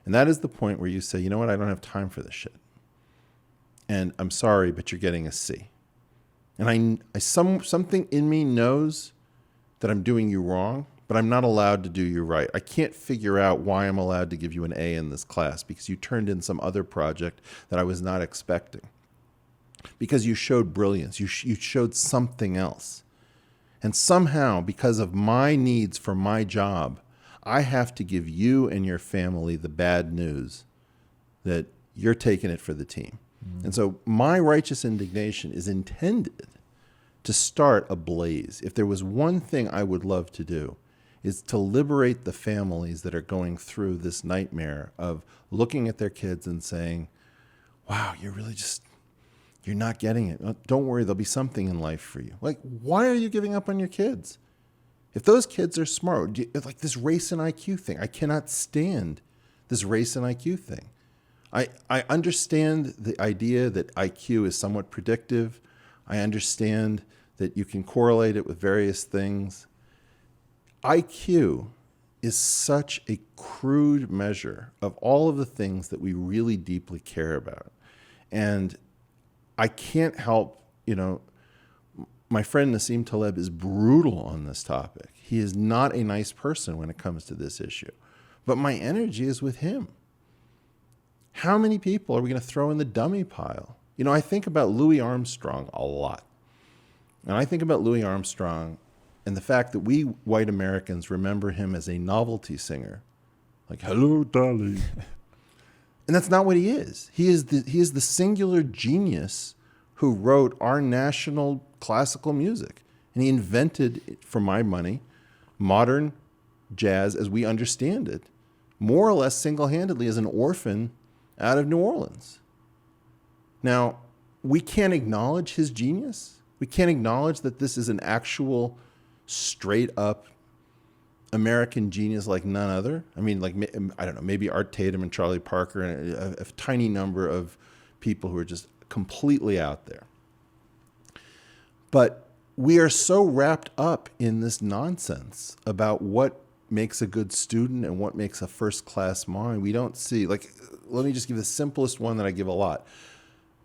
And that is the point where you say, you know what, I don't have time for this shit. And I'm sorry, but you're getting a C. And something in me knows that I'm doing you wrong, but I'm not allowed to do you right. I can't figure out why I'm allowed to give you an A in this class because you turned in some other project that I was not expecting. Because you showed brilliance. You showed something else. And somehow, because of my needs for my job, I have to give you and your family the bad news that you're taking it for the team. And so my righteous indignation is intended to start a blaze. If there was one thing I would love to do, is to liberate the families that are going through this nightmare of looking at their kids and saying, wow, you're not getting it. Don't worry, there'll be something in life for you. Like, why are you giving up on your kids? If those kids are smart, it's like this race and IQ thing. I cannot stand this race and IQ thing. I understand the idea that IQ is somewhat predictive. I understand that you can correlate it with various things. IQ is such a crude measure of all of the things that we really deeply care about. And I can't help, my friend Nassim Taleb is brutal on this topic. He is not a nice person when it comes to this issue. But my energy is with him. How many people are we going to throw in the dummy pile? I think about Louis Armstrong a lot. And I think about Louis Armstrong and the fact that we white Americans remember him as a novelty singer. Like, hello, darling. And that's not what he is. He is the singular genius who wrote our national classical music. And he invented, for my money, modern jazz as we understand it, more or less single-handedly as an orphan out of New Orleans. Now, we can't acknowledge his genius. We can't acknowledge that this is an actual straight-up American genius like none other. I mean, like, I don't know, maybe Art Tatum and Charlie Parker and a tiny number of people who are just completely out there. But we are so wrapped up in this nonsense about what makes a good student and what makes a first-class mind. We don't see, like, let me just give the simplest one that I give a lot.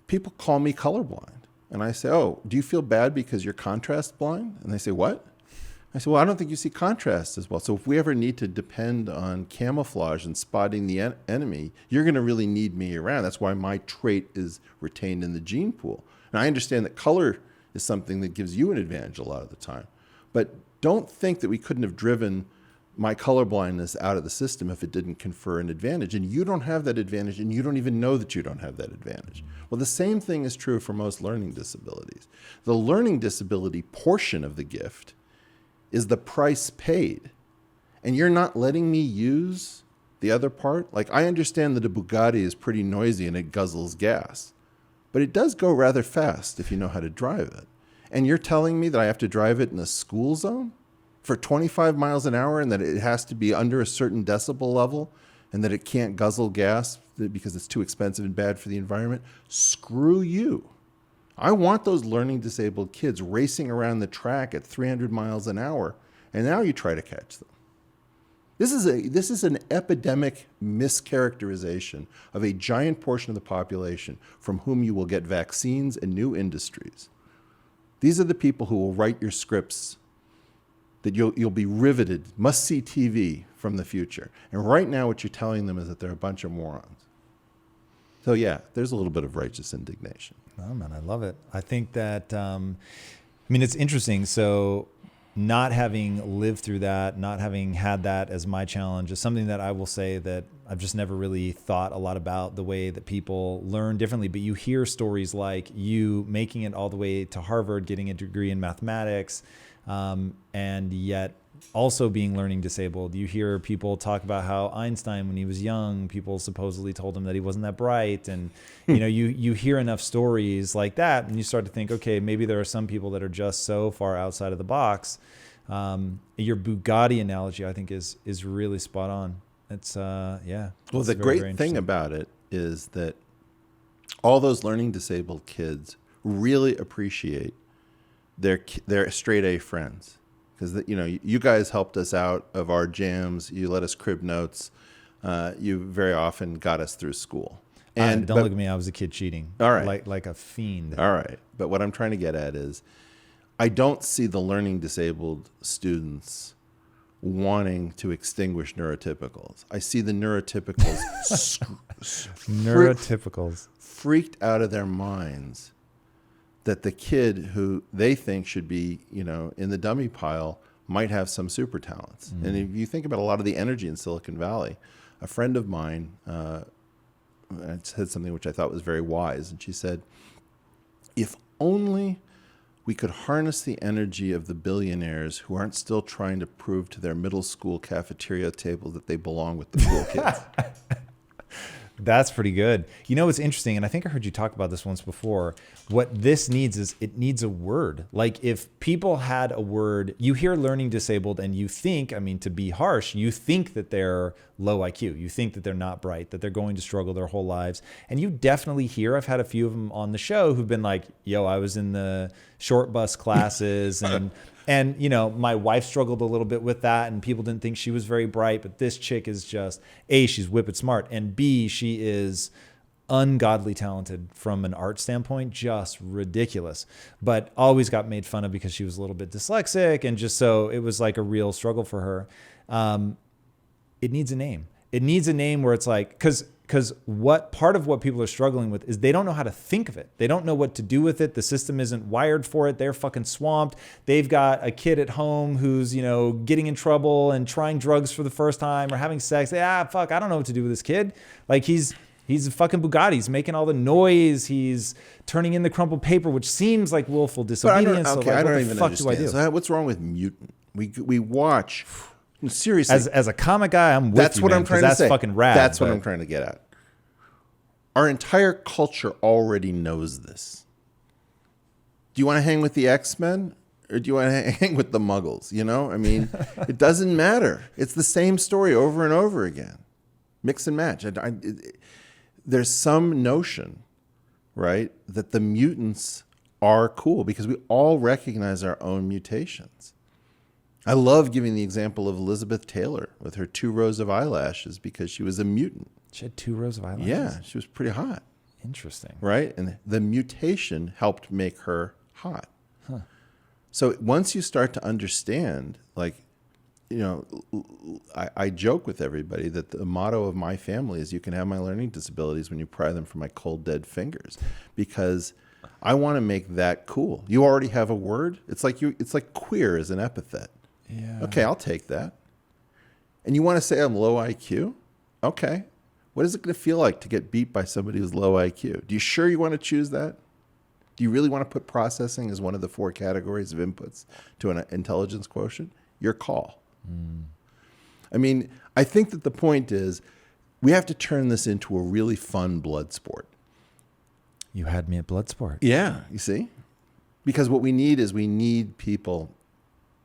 People call me colorblind. And I say, oh, do you feel bad because you're contrast blind? And they say, what? I say, well, I don't think you see contrast as well. So if we ever need to depend on camouflage and spotting the enemy, you're going to really need me around. That's why my trait is retained in the gene pool. And I understand that color is something that gives you an advantage a lot of the time. But don't think that we couldn't have driven my colorblindness out of the system if it didn't confer an advantage. And you don't have that advantage, and you don't even know that you don't have that advantage. Well, the same thing is true for most learning disabilities. The learning disability portion of the gift is the price paid. And you're not letting me use the other part? Like, I understand that a Bugatti is pretty noisy and it guzzles gas, but it does go rather fast if you know how to drive it. And you're telling me that I have to drive it in a school zone for 25 miles an hour, and that it has to be under a certain decibel level, and that it can't guzzle gas because it's too expensive and bad for the environment? Screw you. I want those learning disabled kids racing around the track at 300 miles an hour, and now you try to catch them. This is an epidemic mischaracterization of a giant portion of the population from whom you will get vaccines and new industries. These are the people who will write your scripts that you'll be riveted, must-see TV from the future. And right now what you're telling them is that they're a bunch of morons. So yeah, there's a little bit of righteous indignation. Oh man, I love it. I think that, it's interesting. So not having lived through that, not having had that as my challenge is something that I will say that I've just never really thought a lot about, the way that people learn differently. But you hear stories like you making it all the way to Harvard, getting a degree in mathematics, and yet also being learning disabled. You hear people talk about how Einstein, when he was young, people supposedly told him that he wasn't that bright. And, you hear enough stories like that and you start to think, okay, maybe there are some people that are just so far outside of the box. Your Bugatti analogy, I think is really spot on. It's, yeah. Well, the great thing about it is that all those learning disabled kids really appreciate their straight A friends. Because, you guys helped us out of our jams. You let us crib notes. You very often got us through school. And don't look at me. I was a kid cheating. All right. Like a fiend. All right. But what I'm trying to get at is I don't see the learning disabled students wanting to extinguish neurotypicals. I see the neurotypicals freaked out of their minds that the kid who they think should be, in the dummy pile might have some super talents. Mm. And if you think about a lot of the energy in Silicon Valley, a friend of mine said something which I thought was very wise. And she said, if only we could harness the energy of the billionaires who aren't still trying to prove to their middle school cafeteria table that they belong with the cool kids. That's pretty good. What's interesting, and I think I heard you talk about this once before, what this needs is it needs a word. Like if people had a word, you hear learning disabled and you think, to be harsh, you think that they're low IQ. You think that they're not bright, that they're going to struggle their whole lives. And you definitely hear, I've had a few of them on the show who've been like, yo, I was in the short bus classes and my wife struggled a little bit with that and people didn't think she was very bright, but this chick is just, A, she's whippet smart, and B, she is ungodly talented from an art standpoint, just ridiculous, but always got made fun of because she was a little bit dyslexic. And just so it was like a real struggle for her. It needs a name. It needs a name where it's like, because part of what people are struggling with is they don't know how to think of it. They don't know what to do with it. The system isn't wired for it. They're fucking swamped. They've got a kid at home who's, getting in trouble and trying drugs for the first time or having sex. I don't know what to do with this kid. Like he's a fucking Bugatti. He's making all the noise. He's turning in the crumpled paper, which seems like willful disobedience. I don't even understand. So what's wrong with Mutant? We watch. Seriously, as a comic guy, I'm with that's you, what man, I'm trying to say. That's fucking rad. That's what I'm trying to get at. Our entire culture already knows this. Do you want to hang with the X-Men or do you want to hang with the Muggles? It doesn't matter. It's the same story over and over again. Mix and match. There's some notion, right, that the mutants are cool because we all recognize our own mutations. I love giving the example of Elizabeth Taylor with her 2 rows of eyelashes because she was a mutant. She had 2 rows of eyelashes? Yeah, she was pretty hot. Interesting. Right? And the mutation helped make her hot. Huh. So once you start to understand, I joke with everybody that the motto of my family is you can have my learning disabilities when you pry them from my cold, dead fingers, because I want to make that cool. You already have a word. It's like queer as an epithet. Yeah. Okay, I'll take that. And you want to say I'm low IQ? Okay. What is it going to feel like to get beat by somebody who's low IQ? Do you sure you want to choose that? Do you really want to put processing as one of the 4 categories of inputs to an intelligence quotient? Your call. I mean, I think that the point is we have to turn this into a really fun blood sport. You had me at blood sport. Yeah, you see? Because what we need people.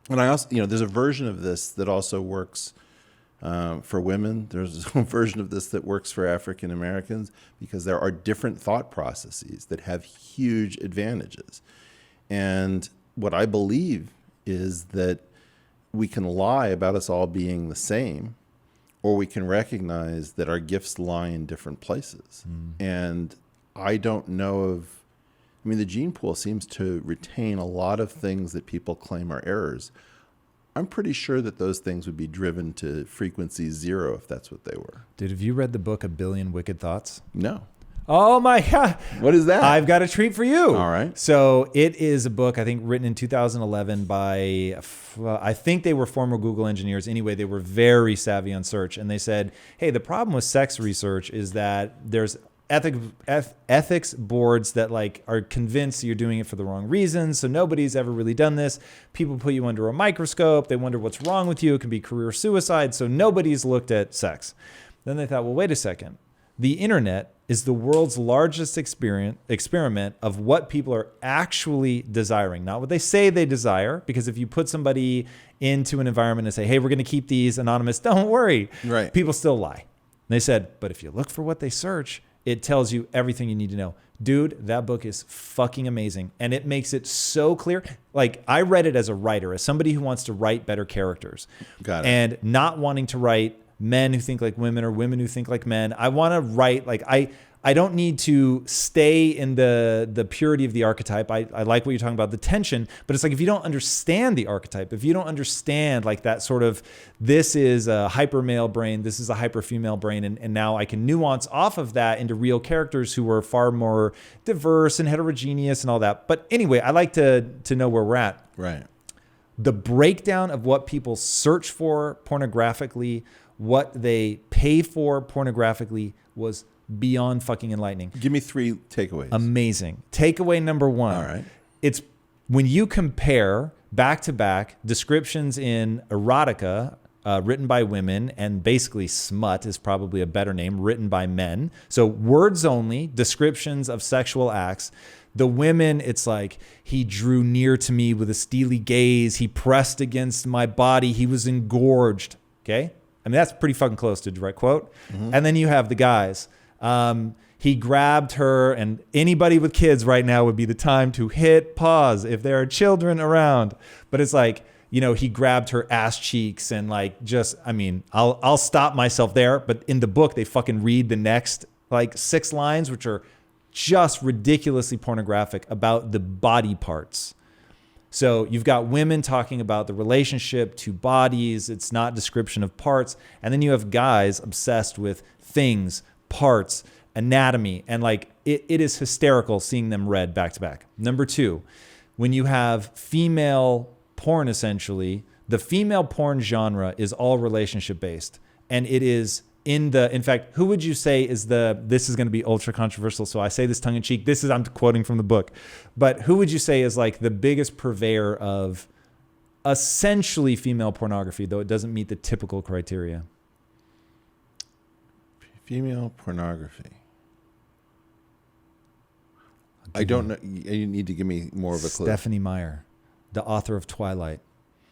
And I also, there's a version of this that also works for women. There's a version of this that works for African Americans because there are different thought processes that have huge advantages. And what I believe is that we can lie about us all being the same, or we can recognize that our gifts lie in different places. And I don't know of, the gene pool seems to retain a lot of things that people claim are errors. I'm pretty sure that those things would be driven to frequency 0 if that's what they were. Dude, have you read the book A Billion Wicked Thoughts? No. Oh my God. What is that? I've got a treat for you. All right. So it is a book, I think, written in 2011 by, I think they were former Google engineers. Anyway, they were very savvy on search. And they said, hey, the problem with sex research is that there's ethics boards that are convinced you're doing it for the wrong reasons. So nobody's ever really done this. People put you under a microscope. They wonder what's wrong with you. It can be career suicide. So nobody's looked at sex. Then they thought, well, wait a second. The internet is the world's largest experiment of what people are actually desiring, not what they say they desire. Because if you put somebody into an environment and say, hey, we're going to keep these anonymous, don't worry. Right. People still lie. And they said, but if you look for what they search, it tells you everything you need to know. Dude, that book is fucking amazing. And it makes it so clear. I read it as a writer, as somebody who wants to write better characters. Got it. And not wanting to write men who think like women or women who think like men. I want to write, I don't need to stay in the purity of the archetype. I like what you're talking about, the tension, but it's if you don't understand the archetype, if you don't understand that sort of, this is a hyper male brain, this is a hyper female brain, and now I can nuance off of that into real characters who are far more diverse and heterogeneous and all that. But anyway, I like to know where we're at. Right. The breakdown of what people search for pornographically, what they pay for pornographically was beyond fucking enlightening. Give me 3 takeaways. Amazing. Takeaway number 1. All right. It's when you compare back-to-back descriptions in erotica written by women, and basically smut is probably a better name, written by men. So words only, descriptions of sexual acts. The women, it's he drew near to me with a steely gaze. He pressed against my body. He was engorged. Okay? That's pretty fucking close to a direct quote. Mm-hmm. And then you have the guys. He grabbed her, and anybody with kids right now would be the time to hit pause if there are children around. But it's he grabbed her ass cheeks and I'll stop myself there. But in the book, they fucking read the next 6 lines, which are just ridiculously pornographic about the body parts. So you've got women talking about the relationship to bodies. It's not description of parts. And then you have guys obsessed with things, parts, anatomy. And it is hysterical seeing them read back to back. Number 2, when you have female porn, essentially, the female porn genre is all relationship based. And it is in fact, who would you say is this is going to be ultra controversial. So I say this tongue in cheek. I'm quoting from the book, but who would you say is the biggest purveyor of essentially female pornography, though it doesn't meet the typical criteria? Female pornography. I don't know. You need to give me more of a clue. Stephanie Meyer, the author of Twilight.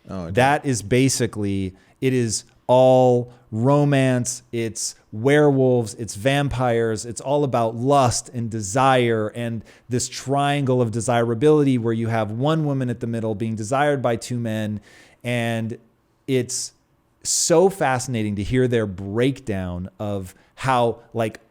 Oh, that is basically, it is all romance, it's werewolves, it's vampires, it's all about lust and desire and this triangle of desirability where you have one woman at the middle being desired by 2 men. And it's so fascinating to hear their breakdown of how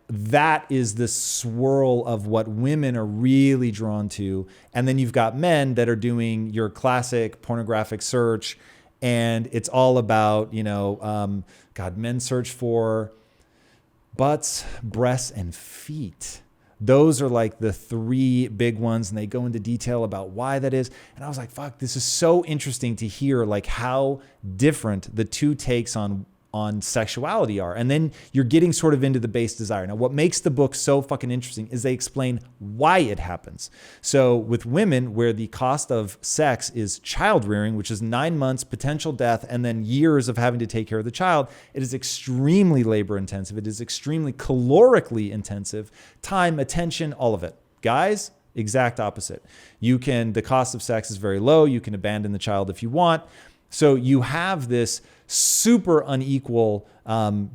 that is the swirl of what women are really drawn to. And then you've got men that are doing your classic pornographic search. And it's all about, men search for butts, breasts, and feet. Those are the 3 big ones. And they go into detail about why that is. And I was fuck, this is so interesting to hear how different the 2 takes on on sexuality are. And then you're getting sort of into the base desire. Now, what makes the book so fucking interesting is they explain why it happens. So with women, where the cost of sex is child rearing, which is 9 months, potential death, and then years of having to take care of the child, it is extremely labor intensive. It is extremely calorically intensive, time, attention, all of it. Guys, exact opposite. The cost of sex is very low. You can abandon the child if you want. So you have this super unequal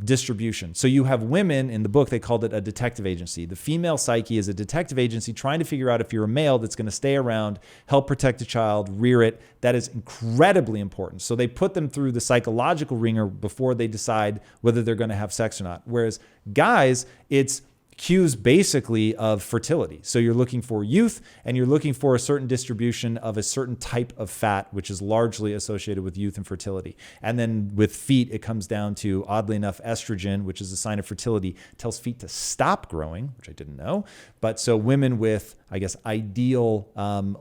distribution. So you have women, in the book, they called it a detective agency. The female psyche is a detective agency trying to figure out if you're a male that's going to stay around, help protect a child, rear it. That is incredibly important. So they put them through the psychological ringer before they decide whether they're going to have sex or not. Whereas guys, it's cues basically of fertility. So you're looking for youth, and you're looking for a certain distribution of a certain type of fat, which is largely associated with youth and fertility. And then with feet, it comes down to, oddly enough, estrogen, which is a sign of fertility, tells feet to stop growing, which I didn't know. But so women with, I guess, ideal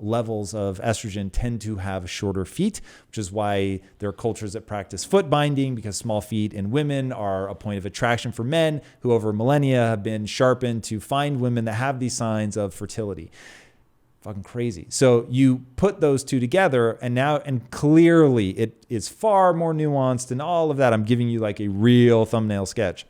levels of estrogen tend to have shorter feet, which is why there are cultures that practice foot binding, because small feet in women are a point of attraction for men who over millennia have been sharpened to find women that have these signs of fertility. Fucking crazy. So you put those two together, and clearly it is far more nuanced and all of that. I'm giving you like a real thumbnail sketch.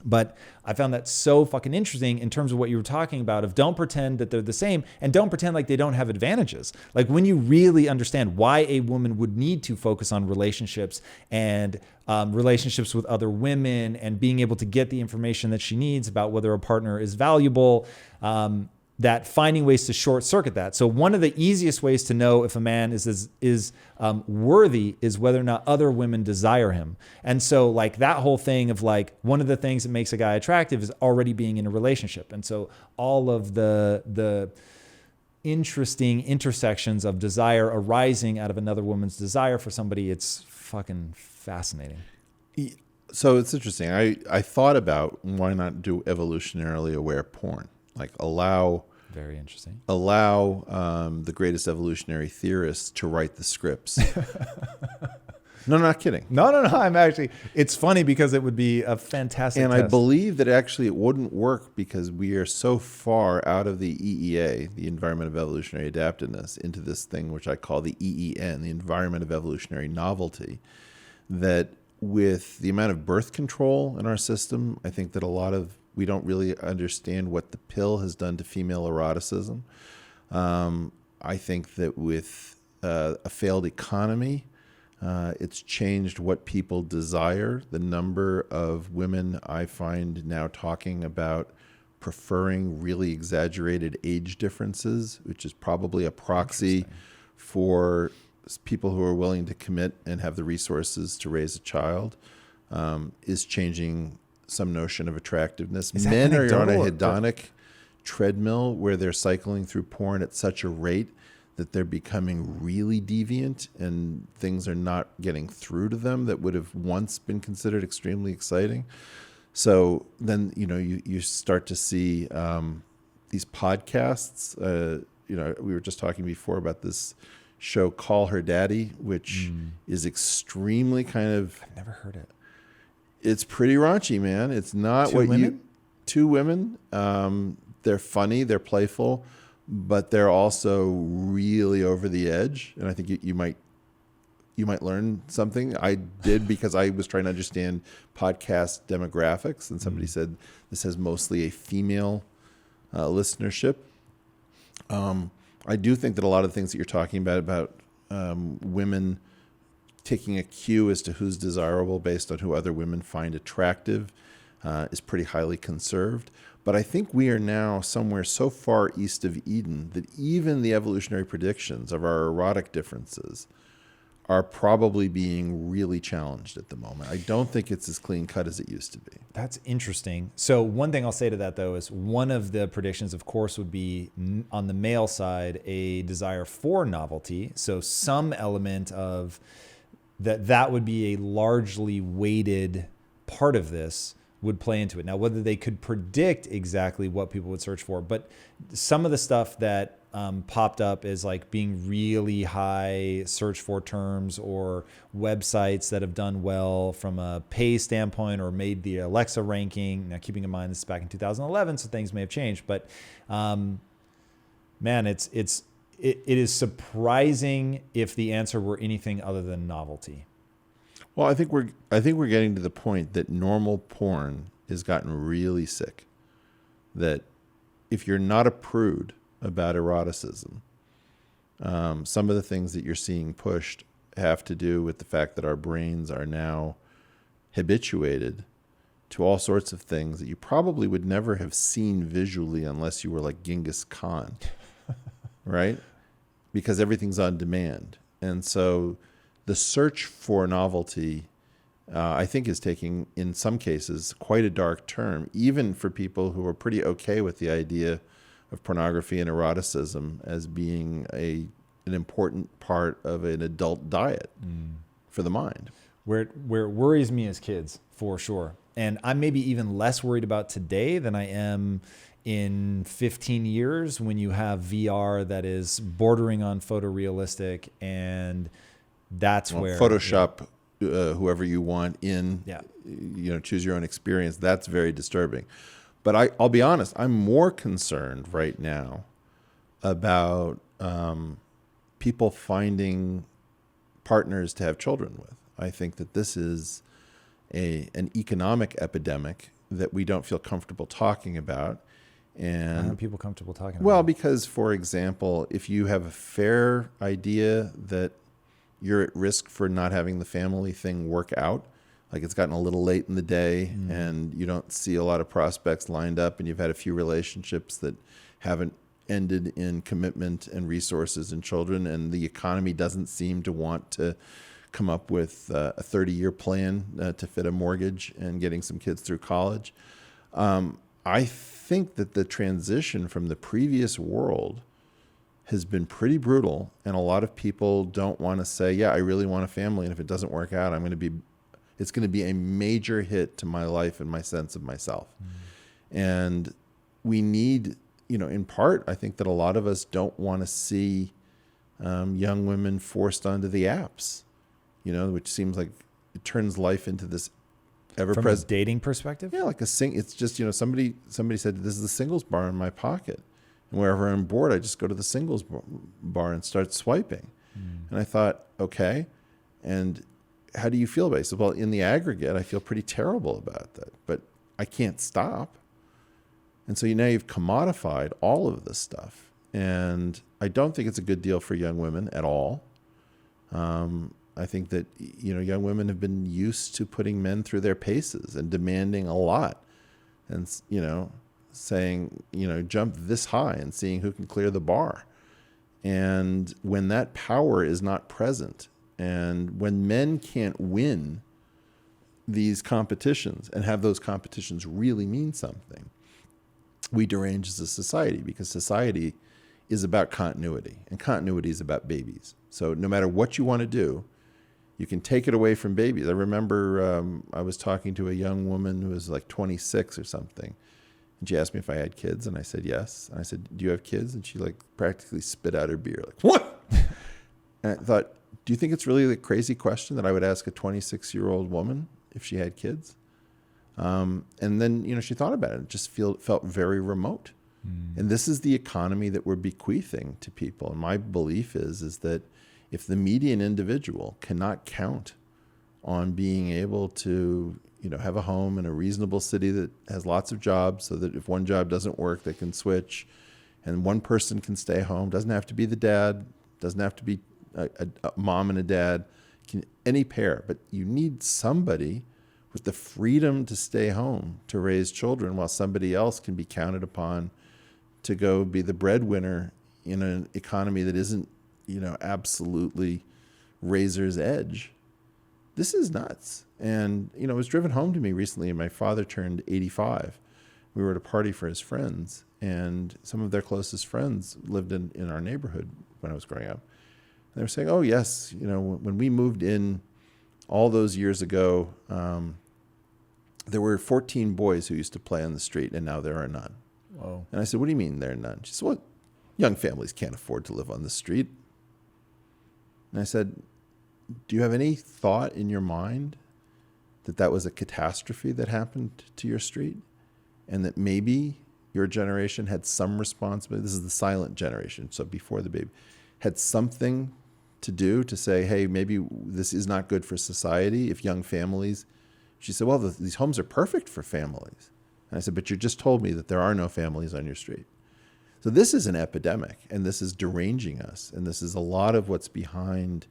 But I found that so fucking interesting in terms of what you were talking about, of don't pretend that they're the same, and don't pretend like they don't have advantages. Like when you really understand why a woman would need to focus on relationships and relationships with other women, and being able to get the information that she needs about whether a partner is valuable, that finding ways to short circuit that. So one of the easiest ways to know if a man is worthy is whether or not other women desire him. And so like that whole thing of like, one of the things that makes a guy attractive is already being in a relationship. And so all of the interesting intersections of desire arising out of another woman's desire for somebody, it's fucking fascinating. So it's interesting. I thought about, why not do evolutionarily aware porn? Like very interesting. Allow the greatest evolutionary theorists to write the scripts. No, not kidding. No. I'm actually, it's funny because it would be a fantastic And test. I believe that actually it wouldn't work because we are so far out of the EEA, the Environment of Evolutionary Adaptiveness, into this thing which I call the EEN, the Environment of Evolutionary Novelty, that with the amount of birth control in our system, I think that we don't really understand what the pill has done to female eroticism. I think that with a failed economy, it's changed what people desire. The number of women I find now talking about preferring really exaggerated age differences, which is probably a proxy for people who are willing to commit and have the resources to raise a child, is changing some notion of attractiveness. Men are on a hedonic treadmill where they're cycling through porn at such a rate that they're becoming really deviant, and things are not getting through to them that would have once been considered extremely exciting. So then, you start to see these podcasts. We were just talking before about this show, Call Her Daddy, which is extremely kind of... I've never heard it. It's pretty raunchy, man. It's not two women. They're funny, they're playful, but they're also really over the edge. And I think you might learn something. I did, because I was trying to understand podcast demographics, and somebody said this has mostly a female listenership. I do think that a lot of the things that you're talking about women taking a cue as to who's desirable based on who other women find attractive is pretty highly conserved. But I think we are now somewhere so far east of Eden that even the evolutionary predictions of our erotic differences are probably being really challenged at the moment. I don't think it's as clean cut as it used to be. That's interesting. So one thing I'll say to that, though, is one of the predictions, of course, would be on the male side, a desire for novelty. So some element of that would be a largely weighted part of this would play into it. Now, whether they could predict exactly what people would search for, but some of the stuff that popped up as like being really high search for terms, or websites that have done well from a pay standpoint or made the Alexa ranking. Now, keeping in mind this is back in 2011, so things may have changed, but man, it is surprising if the answer were anything other than novelty. Well, I think we're getting to the point that normal porn has gotten really sick. That if you're not a prude about eroticism, some of the things that you're seeing pushed have to do with the fact that our brains are now habituated to all sorts of things that you probably would never have seen visually unless you were like Genghis Khan, right? Because everything's on demand. And so the search for novelty, I think, is taking, in some cases, quite a dark turn, even for people who are pretty okay with the idea of pornography and eroticism as being an important part of an adult diet for the mind. Where it worries me as kids, for sure. And I'm maybe even less worried about today than I am in 15 years when you have VR that is bordering on photorealistic, and that's where Photoshop whoever you want in, yeah. Choose your own experience. That's very disturbing. But I'll be honest, I'm more concerned right now about people finding partners to have children with. I think that this is an economic epidemic that we don't feel comfortable talking about. And why aren't people comfortable talking about well, it? because, for example, if you have a fair idea that you're at risk for not having the family thing work out, like it's gotten a little late in the day and you don't see a lot of prospects lined up, and you've had a few relationships that haven't ended in commitment and resources and children, and the economy doesn't seem to want to come up with a 30-year plan to fit a mortgage and getting some kids through college. I think that the transition from the previous world has been pretty brutal, and a lot of people don't want to say, yeah, I really want a family, and if it doesn't work out, it's going to be a major hit to my life and my sense of myself. And we need, in part, I think that a lot of us don't want to see young women forced onto the apps, which seems like it turns life into this ever-present. From a dating perspective? Yeah, like it's just, somebody said, this is the singles bar in my pocket. And wherever I'm bored, I just go to the singles bar and start swiping. And I thought, okay, and how do you feel about it? He said, well, in the aggregate, I feel pretty terrible about that, but I can't stop. And so now you've commodified all of this stuff. And I don't think it's a good deal for young women at all. I think that, young women have been used to putting men through their paces and demanding a lot. And, saying, jump this high and seeing who can clear the bar. And when that power is not present, and when men can't win these competitions and have those competitions really mean something, we derange as a society, because society is about continuity, and continuity is about babies. So no matter what you want to do, you can take it away from babies. I remember I was talking to a young woman who was like 26 or something. And she asked me if I had kids, and I said yes. And I said, do you have kids? And she practically spit out her beer. What? And I thought, do you think it's really a crazy question that I would ask a 26-year-old woman if she had kids? And then, she thought about it. It just felt very remote. And this is the economy that we're bequeathing to people. And my belief is that if the median individual cannot count on being able to have a home in a reasonable city that has lots of jobs, so that if one job doesn't work, they can switch, and one person can stay home. Doesn't have to be the dad, doesn't have to be a mom and a dad, any pair, but you need somebody with the freedom to stay home to raise children while somebody else can be counted upon to go be the breadwinner in an economy that isn't, absolutely razor's edge. This is nuts. And, it was driven home to me recently. My father turned 85. We were at a party for his friends, and some of their closest friends lived in our neighborhood when I was growing up. And they were saying, oh, yes, when we moved in all those years ago, there were 14 boys who used to play on the street, and now there are none. Whoa. And I said, what do you mean there are none? She said, well, young families can't afford to live on the street. And I said, do you have any thought in your mind that that was a catastrophe that happened to your street? And that maybe your generation had some responsibility. This is the silent generation, so before the baby, had something to do to say, hey, maybe this is not good for society if young families. She said, well, these homes are perfect for families. And I said, but you just told me that there are no families on your street. So this is an epidemic, and this is deranging us. And this is a lot of what's behind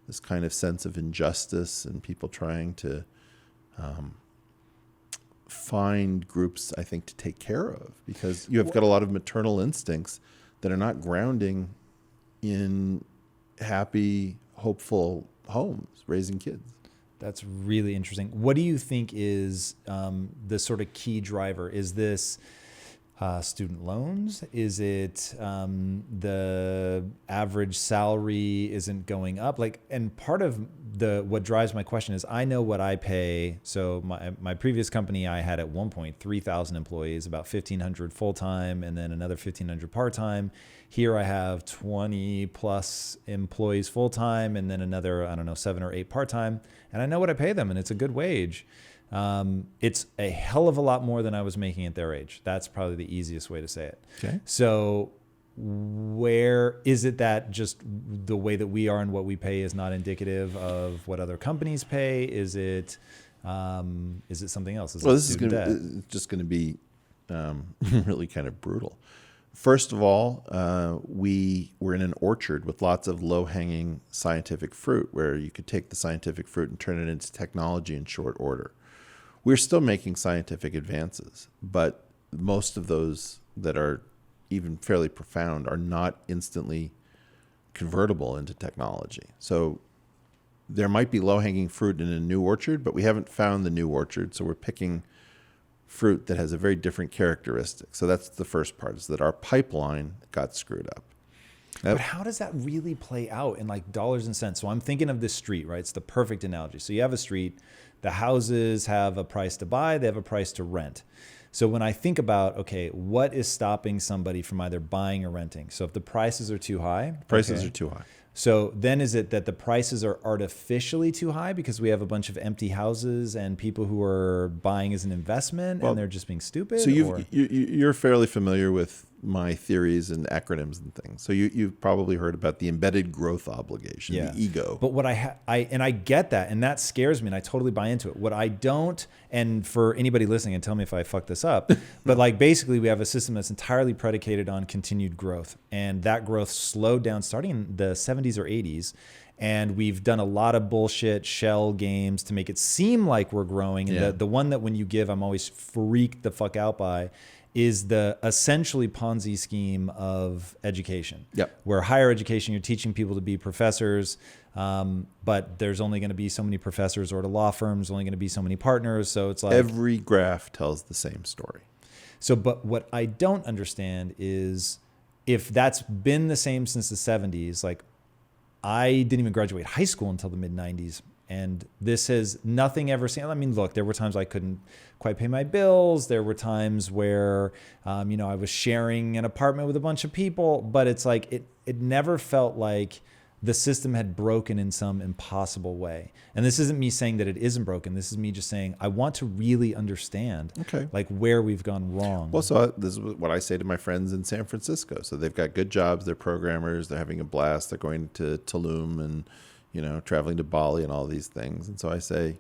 this kind of sense of injustice and people trying to find groups, I think, to take care of, because you have got a lot of maternal instincts that are not grounding in happy, hopeful homes, raising kids. That's really interesting. What do you think is the sort of key driver? Is this student loans? Is it the average salary isn't going up? Like, and part of what drives my question is I know what I pay. So my previous company, I had at one point 3,000 employees, about 1,500 full-time, and then another 1,500 part-time. Here I have 20 plus employees full-time, and then another, 7 or 8 part-time. And I know what I pay them, and it's a good wage. It's a hell of a lot more than I was making at their age. That's probably the easiest way to say it. Okay. So where is it that just the way that we are and what we pay is not indicative of what other companies pay? Is it something else? Well, this is just going to be really kind of brutal. First of all, we're in an orchard with lots of low-hanging scientific fruit where you could take the scientific fruit and turn it into technology in short order. We're still making scientific advances, but most of those that are even fairly profound are not instantly convertible into technology. So there might be low-hanging fruit in a new orchard, but we haven't found the new orchard, so we're picking fruit that has a very different characteristic. So that's the first part, is that our pipeline got screwed up. But how does that really play out in like dollars and cents? So I'm thinking of this street, right? It's the perfect analogy. So you have a street, the houses have a price to buy, they have a price to rent. So when I think about, okay, what is stopping somebody from either buying or renting? So if the prices are too high. Prices are too high. So then is it that the prices are artificially too high because we have a bunch of empty houses and people who are buying as an investment and they're just being stupid? So you're fairly familiar with my theories and acronyms and things. So you've probably heard about the embedded growth obligation, the ego. But what I get that, and that scares me, and I totally buy into it. What I don't, and for anybody listening, and tell me if I fuck this up, but like basically we have a system that's entirely predicated on continued growth, and that growth slowed down starting in the 70s or 80s. And we've done a lot of bullshit shell games to make it seem like we're growing. And the one that when you give, I'm always freaked the fuck out by, is the essentially Ponzi scheme of education. Yep. Where higher education, you're teaching people to be professors, but there's only going to be so many professors, or to law firms, only going to be so many partners. So it's like every graph tells the same story. So, but what I don't understand is if that's been the same since the 70s, like I didn't even graduate high school until the mid 90s. And this has nothing ever seen. I mean, look, there were times I couldn't quite pay my bills. There were times where, I was sharing an apartment with a bunch of people, but it's like, it never felt like the system had broken in some impossible way. And this isn't me saying that it isn't broken. This is me just saying, I want to really understand like where we've gone wrong. Well, so this is what I say to my friends in San Francisco. So they've got good jobs. They're programmers. They're having a blast. They're going to Tulum and, traveling to Bali and all these things. And so I say,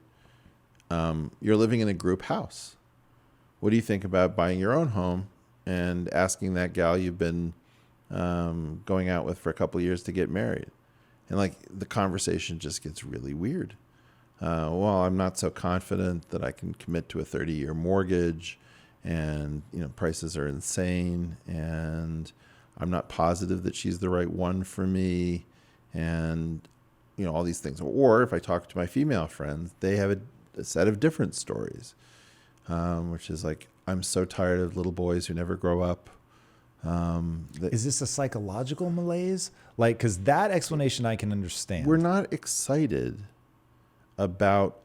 you're living in a group house. What do you think about buying your own home and asking that gal you've been going out with for a couple of years to get married? And like the conversation just gets really weird. Well, I'm not so confident that I can commit to a 30-year mortgage, and prices are insane, and I'm not positive that she's the right one for me, and all these things. Or if I talk to my female friends, they have a set of different stories, which is like, I'm so tired of little boys who never grow up. Is this a psychological malaise? Like, because that explanation I can understand. We're not excited about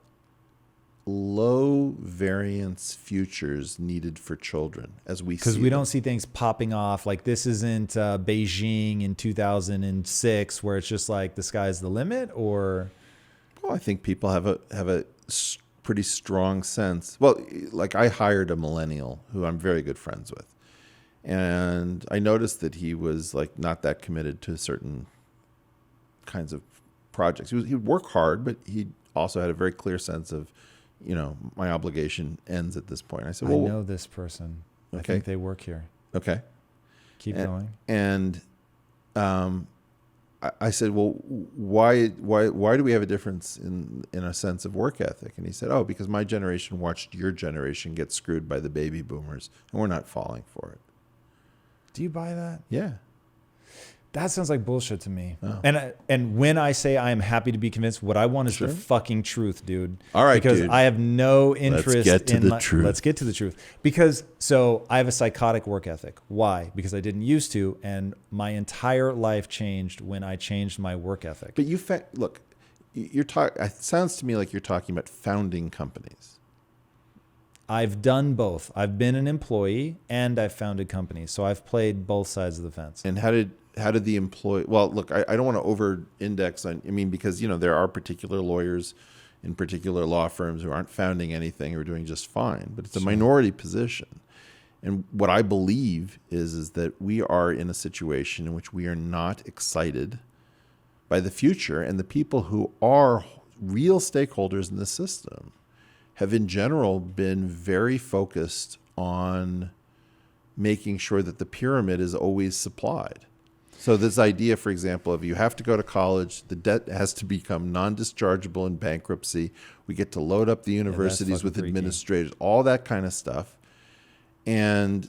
low variance futures needed for children as we see Because we them. don't see things popping off. Like this isn't Beijing in 2006 where it's just like the sky's the limit, or... Well, I think people have a pretty strong sense. Well, like I hired a millennial who I'm very good friends with. And I noticed that he was like not that committed to certain kinds of projects. He would work hard, but he also had a very clear sense of, my obligation ends at this point. I said, well, I know this person. I Okay. think they work here. okay. Keep going. And I said, well, why do we have a difference in a sense of work ethic? And he said, oh, because my generation watched your generation get screwed by the baby boomers, and we're not falling for it. Do you buy that? Yeah. That sounds like bullshit to me. Oh. And when I say I am happy to be convinced, what I want is Sure. the fucking truth, dude. All right, because dude. I have no interest get to in the truth. Let's get to the truth. Because so I have a psychotic work ethic. Why? Because I didn't used to, and my entire life changed when I changed my work ethic. But look, it sounds to me like you're talking about founding companies. I've done both. I've been an employee and I've founded companies. So I've played both sides of the fence. And how did the employee, well, look, I don't want to over index on, because, there are particular lawyers in particular law firms who aren't founding anything, who are doing just fine, but it's a minority position. And what I believe is that we are in a situation in which we are not excited by the future, and the people who are real stakeholders in the system have in general been very focused on making sure that the pyramid is always supplied. So this idea, for example, of you have to go to college, the debt has to become non-dischargeable in bankruptcy. We get to load up the universities with freaky. administrators, all that kind of stuff. And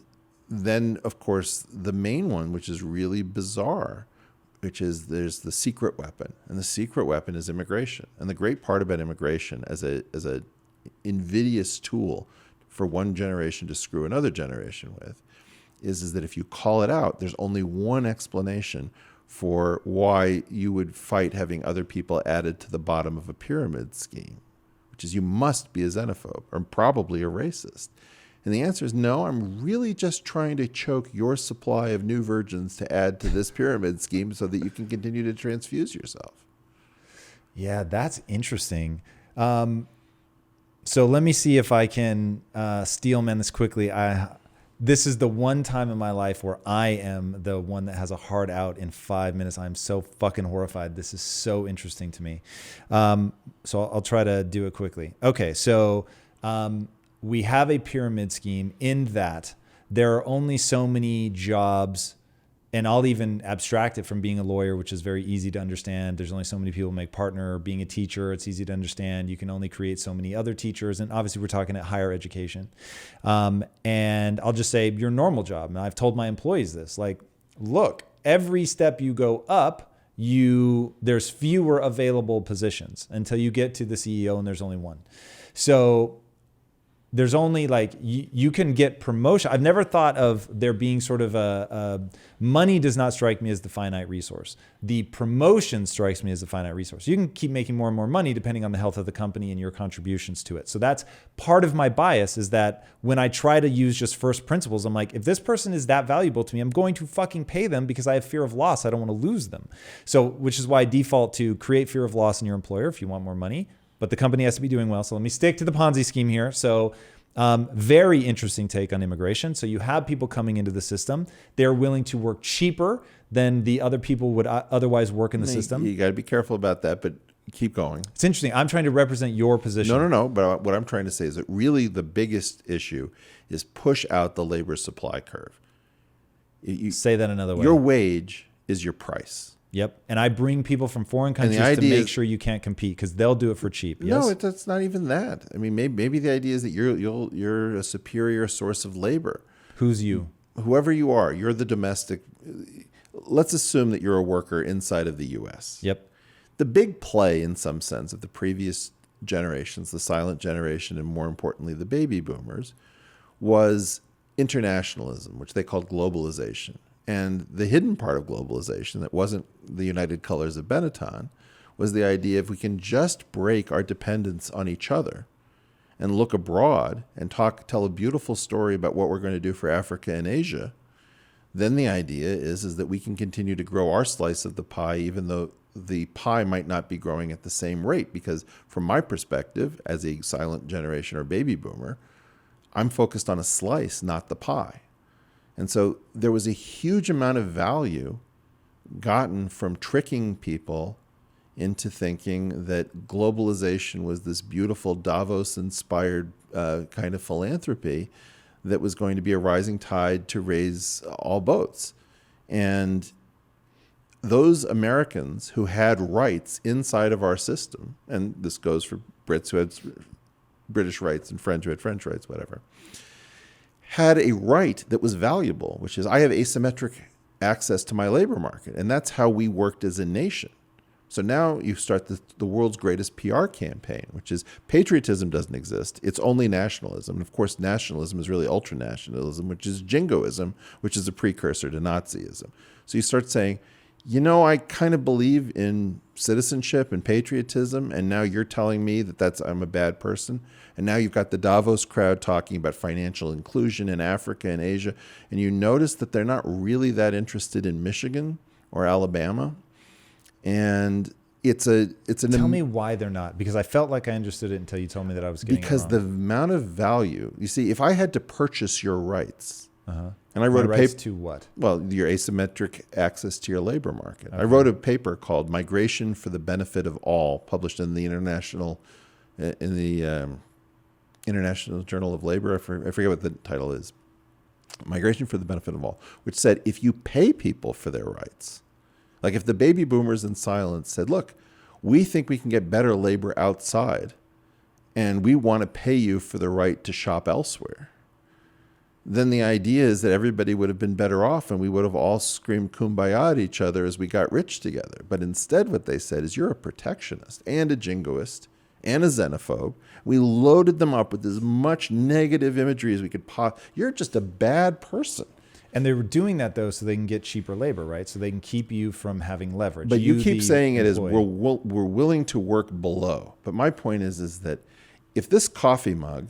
then, of course, the main one, which is really bizarre, which is there's the secret weapon. And the secret weapon is immigration. And the great part about immigration as a invidious tool for one generation to screw another generation with is that if you call it out, there's only one explanation for why you would fight having other people added to the bottom of a pyramid scheme, which is you must be a xenophobe or probably a racist. And the answer is no, I'm really just trying to choke your supply of new virgins to add to this pyramid scheme so that you can continue to transfuse yourself. Yeah, that's interesting. So let me see if I can steelman this quickly. This is the one time in my life where I am the one that has a hard out in 5 minutes. I'm so fucking horrified. This is so interesting to me. So I'll try to do it quickly. Okay, so we have a pyramid scheme in that there are only so many jobs, and I'll even abstract it from being a lawyer, which is very easy to understand. There's only so many people make partner. Being a teacher, it's easy to understand. You can only create so many other teachers. And obviously we're talking at higher education. And I'll just say your normal job. And I've told my employees this, like, look, every step you go up, there's fewer available positions until you get to the CEO, and there's only one. So there's only you can get promotion. I've never thought of there being sort of money does not strike me as the finite resource. The promotion strikes me as the finite resource. You can keep making more and more money depending on the health of the company and your contributions to it. So that's part of my bias, is that when I try to use just first principles, I'm like, if this person is that valuable to me, I'm going to fucking pay them because I have fear of loss. I don't want to lose them. So, which is why I default to create fear of loss in your employer if you want more money. But the company has to be doing well. So let me stick to the Ponzi scheme here. So very interesting take on immigration. So you have people coming into the system. They're willing to work cheaper than the other people would otherwise work in the system. You got to be careful about that, but keep going. It's interesting. I'm trying to represent your position. No. But what I'm trying to say is that really the biggest issue is push out the labor supply curve. Say that another way. Your wage is your price. Yep. And I bring people from foreign countries to make sure you can't compete because they'll do it for cheap. Yes? No, it's not even that. I mean, maybe the idea is that you're a superior source of labor. Who's you? Whoever you are, you're the domestic. Let's assume that you're a worker inside of the U.S. Yep. The big play, in some sense, of the previous generations, the silent generation, and more importantly, the baby boomers, was internationalism, which they called globalization. And the hidden part of globalization that wasn't the United Colors of Benetton was the idea if we can just break our dependence on each other and look abroad and tell a beautiful story about what we're going to do for Africa and Asia, then the idea is that we can continue to grow our slice of the pie, even though the pie might not be growing at the same rate. Because from my perspective, as a silent generation or baby boomer, I'm focused on a slice, not the pie. And so there was a huge amount of value gotten from tricking people into thinking that globalization was this beautiful Davos-inspired kind of philanthropy that was going to be a rising tide to raise all boats. And those Americans who had rights inside of our system, and this goes for Brits who had British rights and French who had French rights, whatever, had a right that was valuable, which is I have asymmetric access to my labor market. And that's how we worked as a nation. So now you start the world's greatest PR campaign, which is patriotism doesn't exist. It's only nationalism. And of course, nationalism is really ultranationalism, which is jingoism, which is a precursor to Nazism. So you start saying, you know, I kind of believe in citizenship and patriotism, and now you're telling me that I'm a bad person. And now you've got the Davos crowd talking about financial inclusion in Africa and Asia, and you notice that they're not really that interested in Michigan or Alabama. And tell me why they're not, because I felt like I understood it until you told me that I was getting because it wrong. the amount of value, you see, if I had to purchase your rights, and I wrote a paper to what? Well, your asymmetric access to your labor market. Okay. I wrote a paper called "Migration for the Benefit of All," published in the International Journal of Labor. I forget what the title is. Migration for the Benefit of All, which said if you pay people for their rights. Like if the baby boomers in silence said, look, we think we can get better labor outside and we want to pay you for the right to shop elsewhere, then the idea is that everybody would have been better off and we would have all screamed kumbaya at each other as we got rich together. But instead what they said is you're a protectionist and a jingoist and a xenophobe. We loaded them up with as much negative imagery as we could You're just a bad person. And they were doing that, though, so they can get cheaper labor, right? So they can keep you from having leverage. But you keep saying it as we're willing to work below. But my point is that if this coffee mug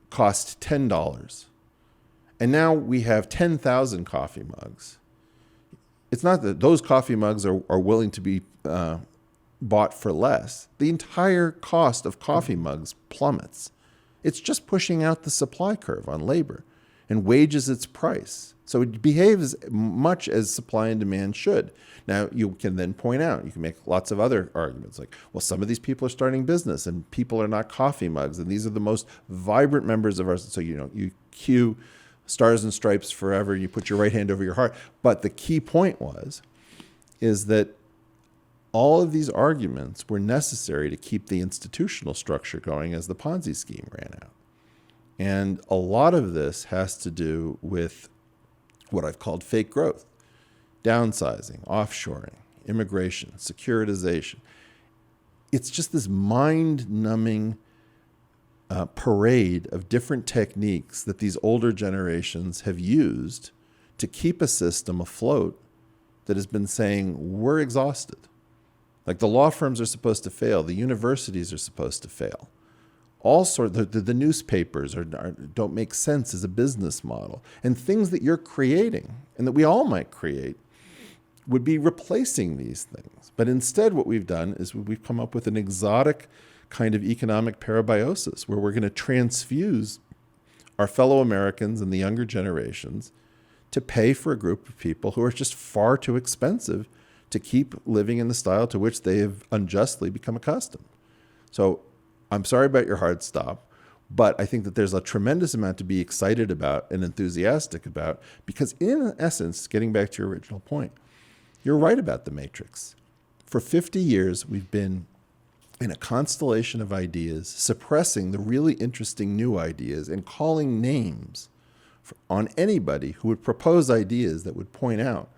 cost $10, and now we have 10,000 coffee mugs, it's not that those coffee mugs are willing to be bought for less. The entire cost of coffee mugs plummets. It's just pushing out the supply curve on labor and wages its price. So it behaves much as supply and demand should. Now, you can then point out, you can make lots of other arguments like, well, some of these people are starting business and people are not coffee mugs. And these are the most vibrant members of our, so, you cue Stars and Stripes forever, you put your right hand over your heart. But the key point is that all of these arguments were necessary to keep the institutional structure going as the Ponzi scheme ran out. And a lot of this has to do with what I've called fake growth, downsizing, offshoring, immigration, securitization. It's just this mind-numbing parade of different techniques that these older generations have used to keep a system afloat that has been saying, we're exhausted. Like the law firms are supposed to fail. The universities are supposed to fail. All sorts, the newspapers don't make sense as a business model. And things that you're creating and that we all might create would be replacing these things. But instead what we've done is we've come up with an exotic kind of economic parabiosis where we're going to transfuse our fellow Americans and the younger generations to pay for a group of people who are just far too expensive to keep living in the style to which they have unjustly become accustomed. So I'm sorry about your hard stop, but I think that there's a tremendous amount to be excited about and enthusiastic about because in essence, getting back to your original point, you're right about the Matrix. For 50 years, we've been in a constellation of ideas, suppressing the really interesting new ideas and calling names on anybody who would propose ideas that would point out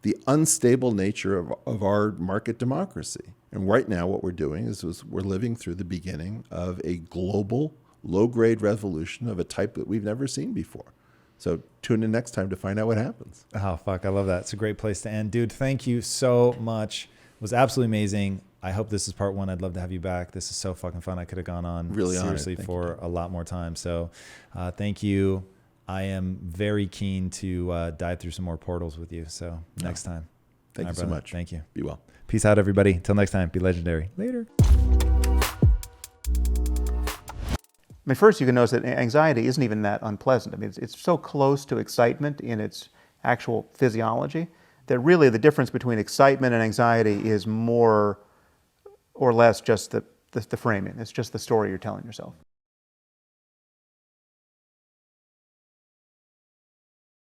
the unstable nature of our market democracy. And right now what we're doing is we're living through the beginning of a global low-grade revolution of a type that we've never seen before. So tune in next time to find out what happens. Oh, fuck. I love that. It's a great place to end. Dude, thank you so much. It was absolutely amazing. I hope this is part one. I'd love to have you back. This is so fucking fun. I could have gone on Really seriously honored. for a lot more time. So thank you. I am very keen to dive through some more portals with you. So next time. Thank you so much. Thank you. Be well. Peace out, everybody. Until next time, be legendary. Later. I mean, first you can notice that anxiety isn't even that unpleasant. I mean, it's so close to excitement in its actual physiology that really the difference between excitement and anxiety is more or less just the framing. It's just the story you're telling yourself.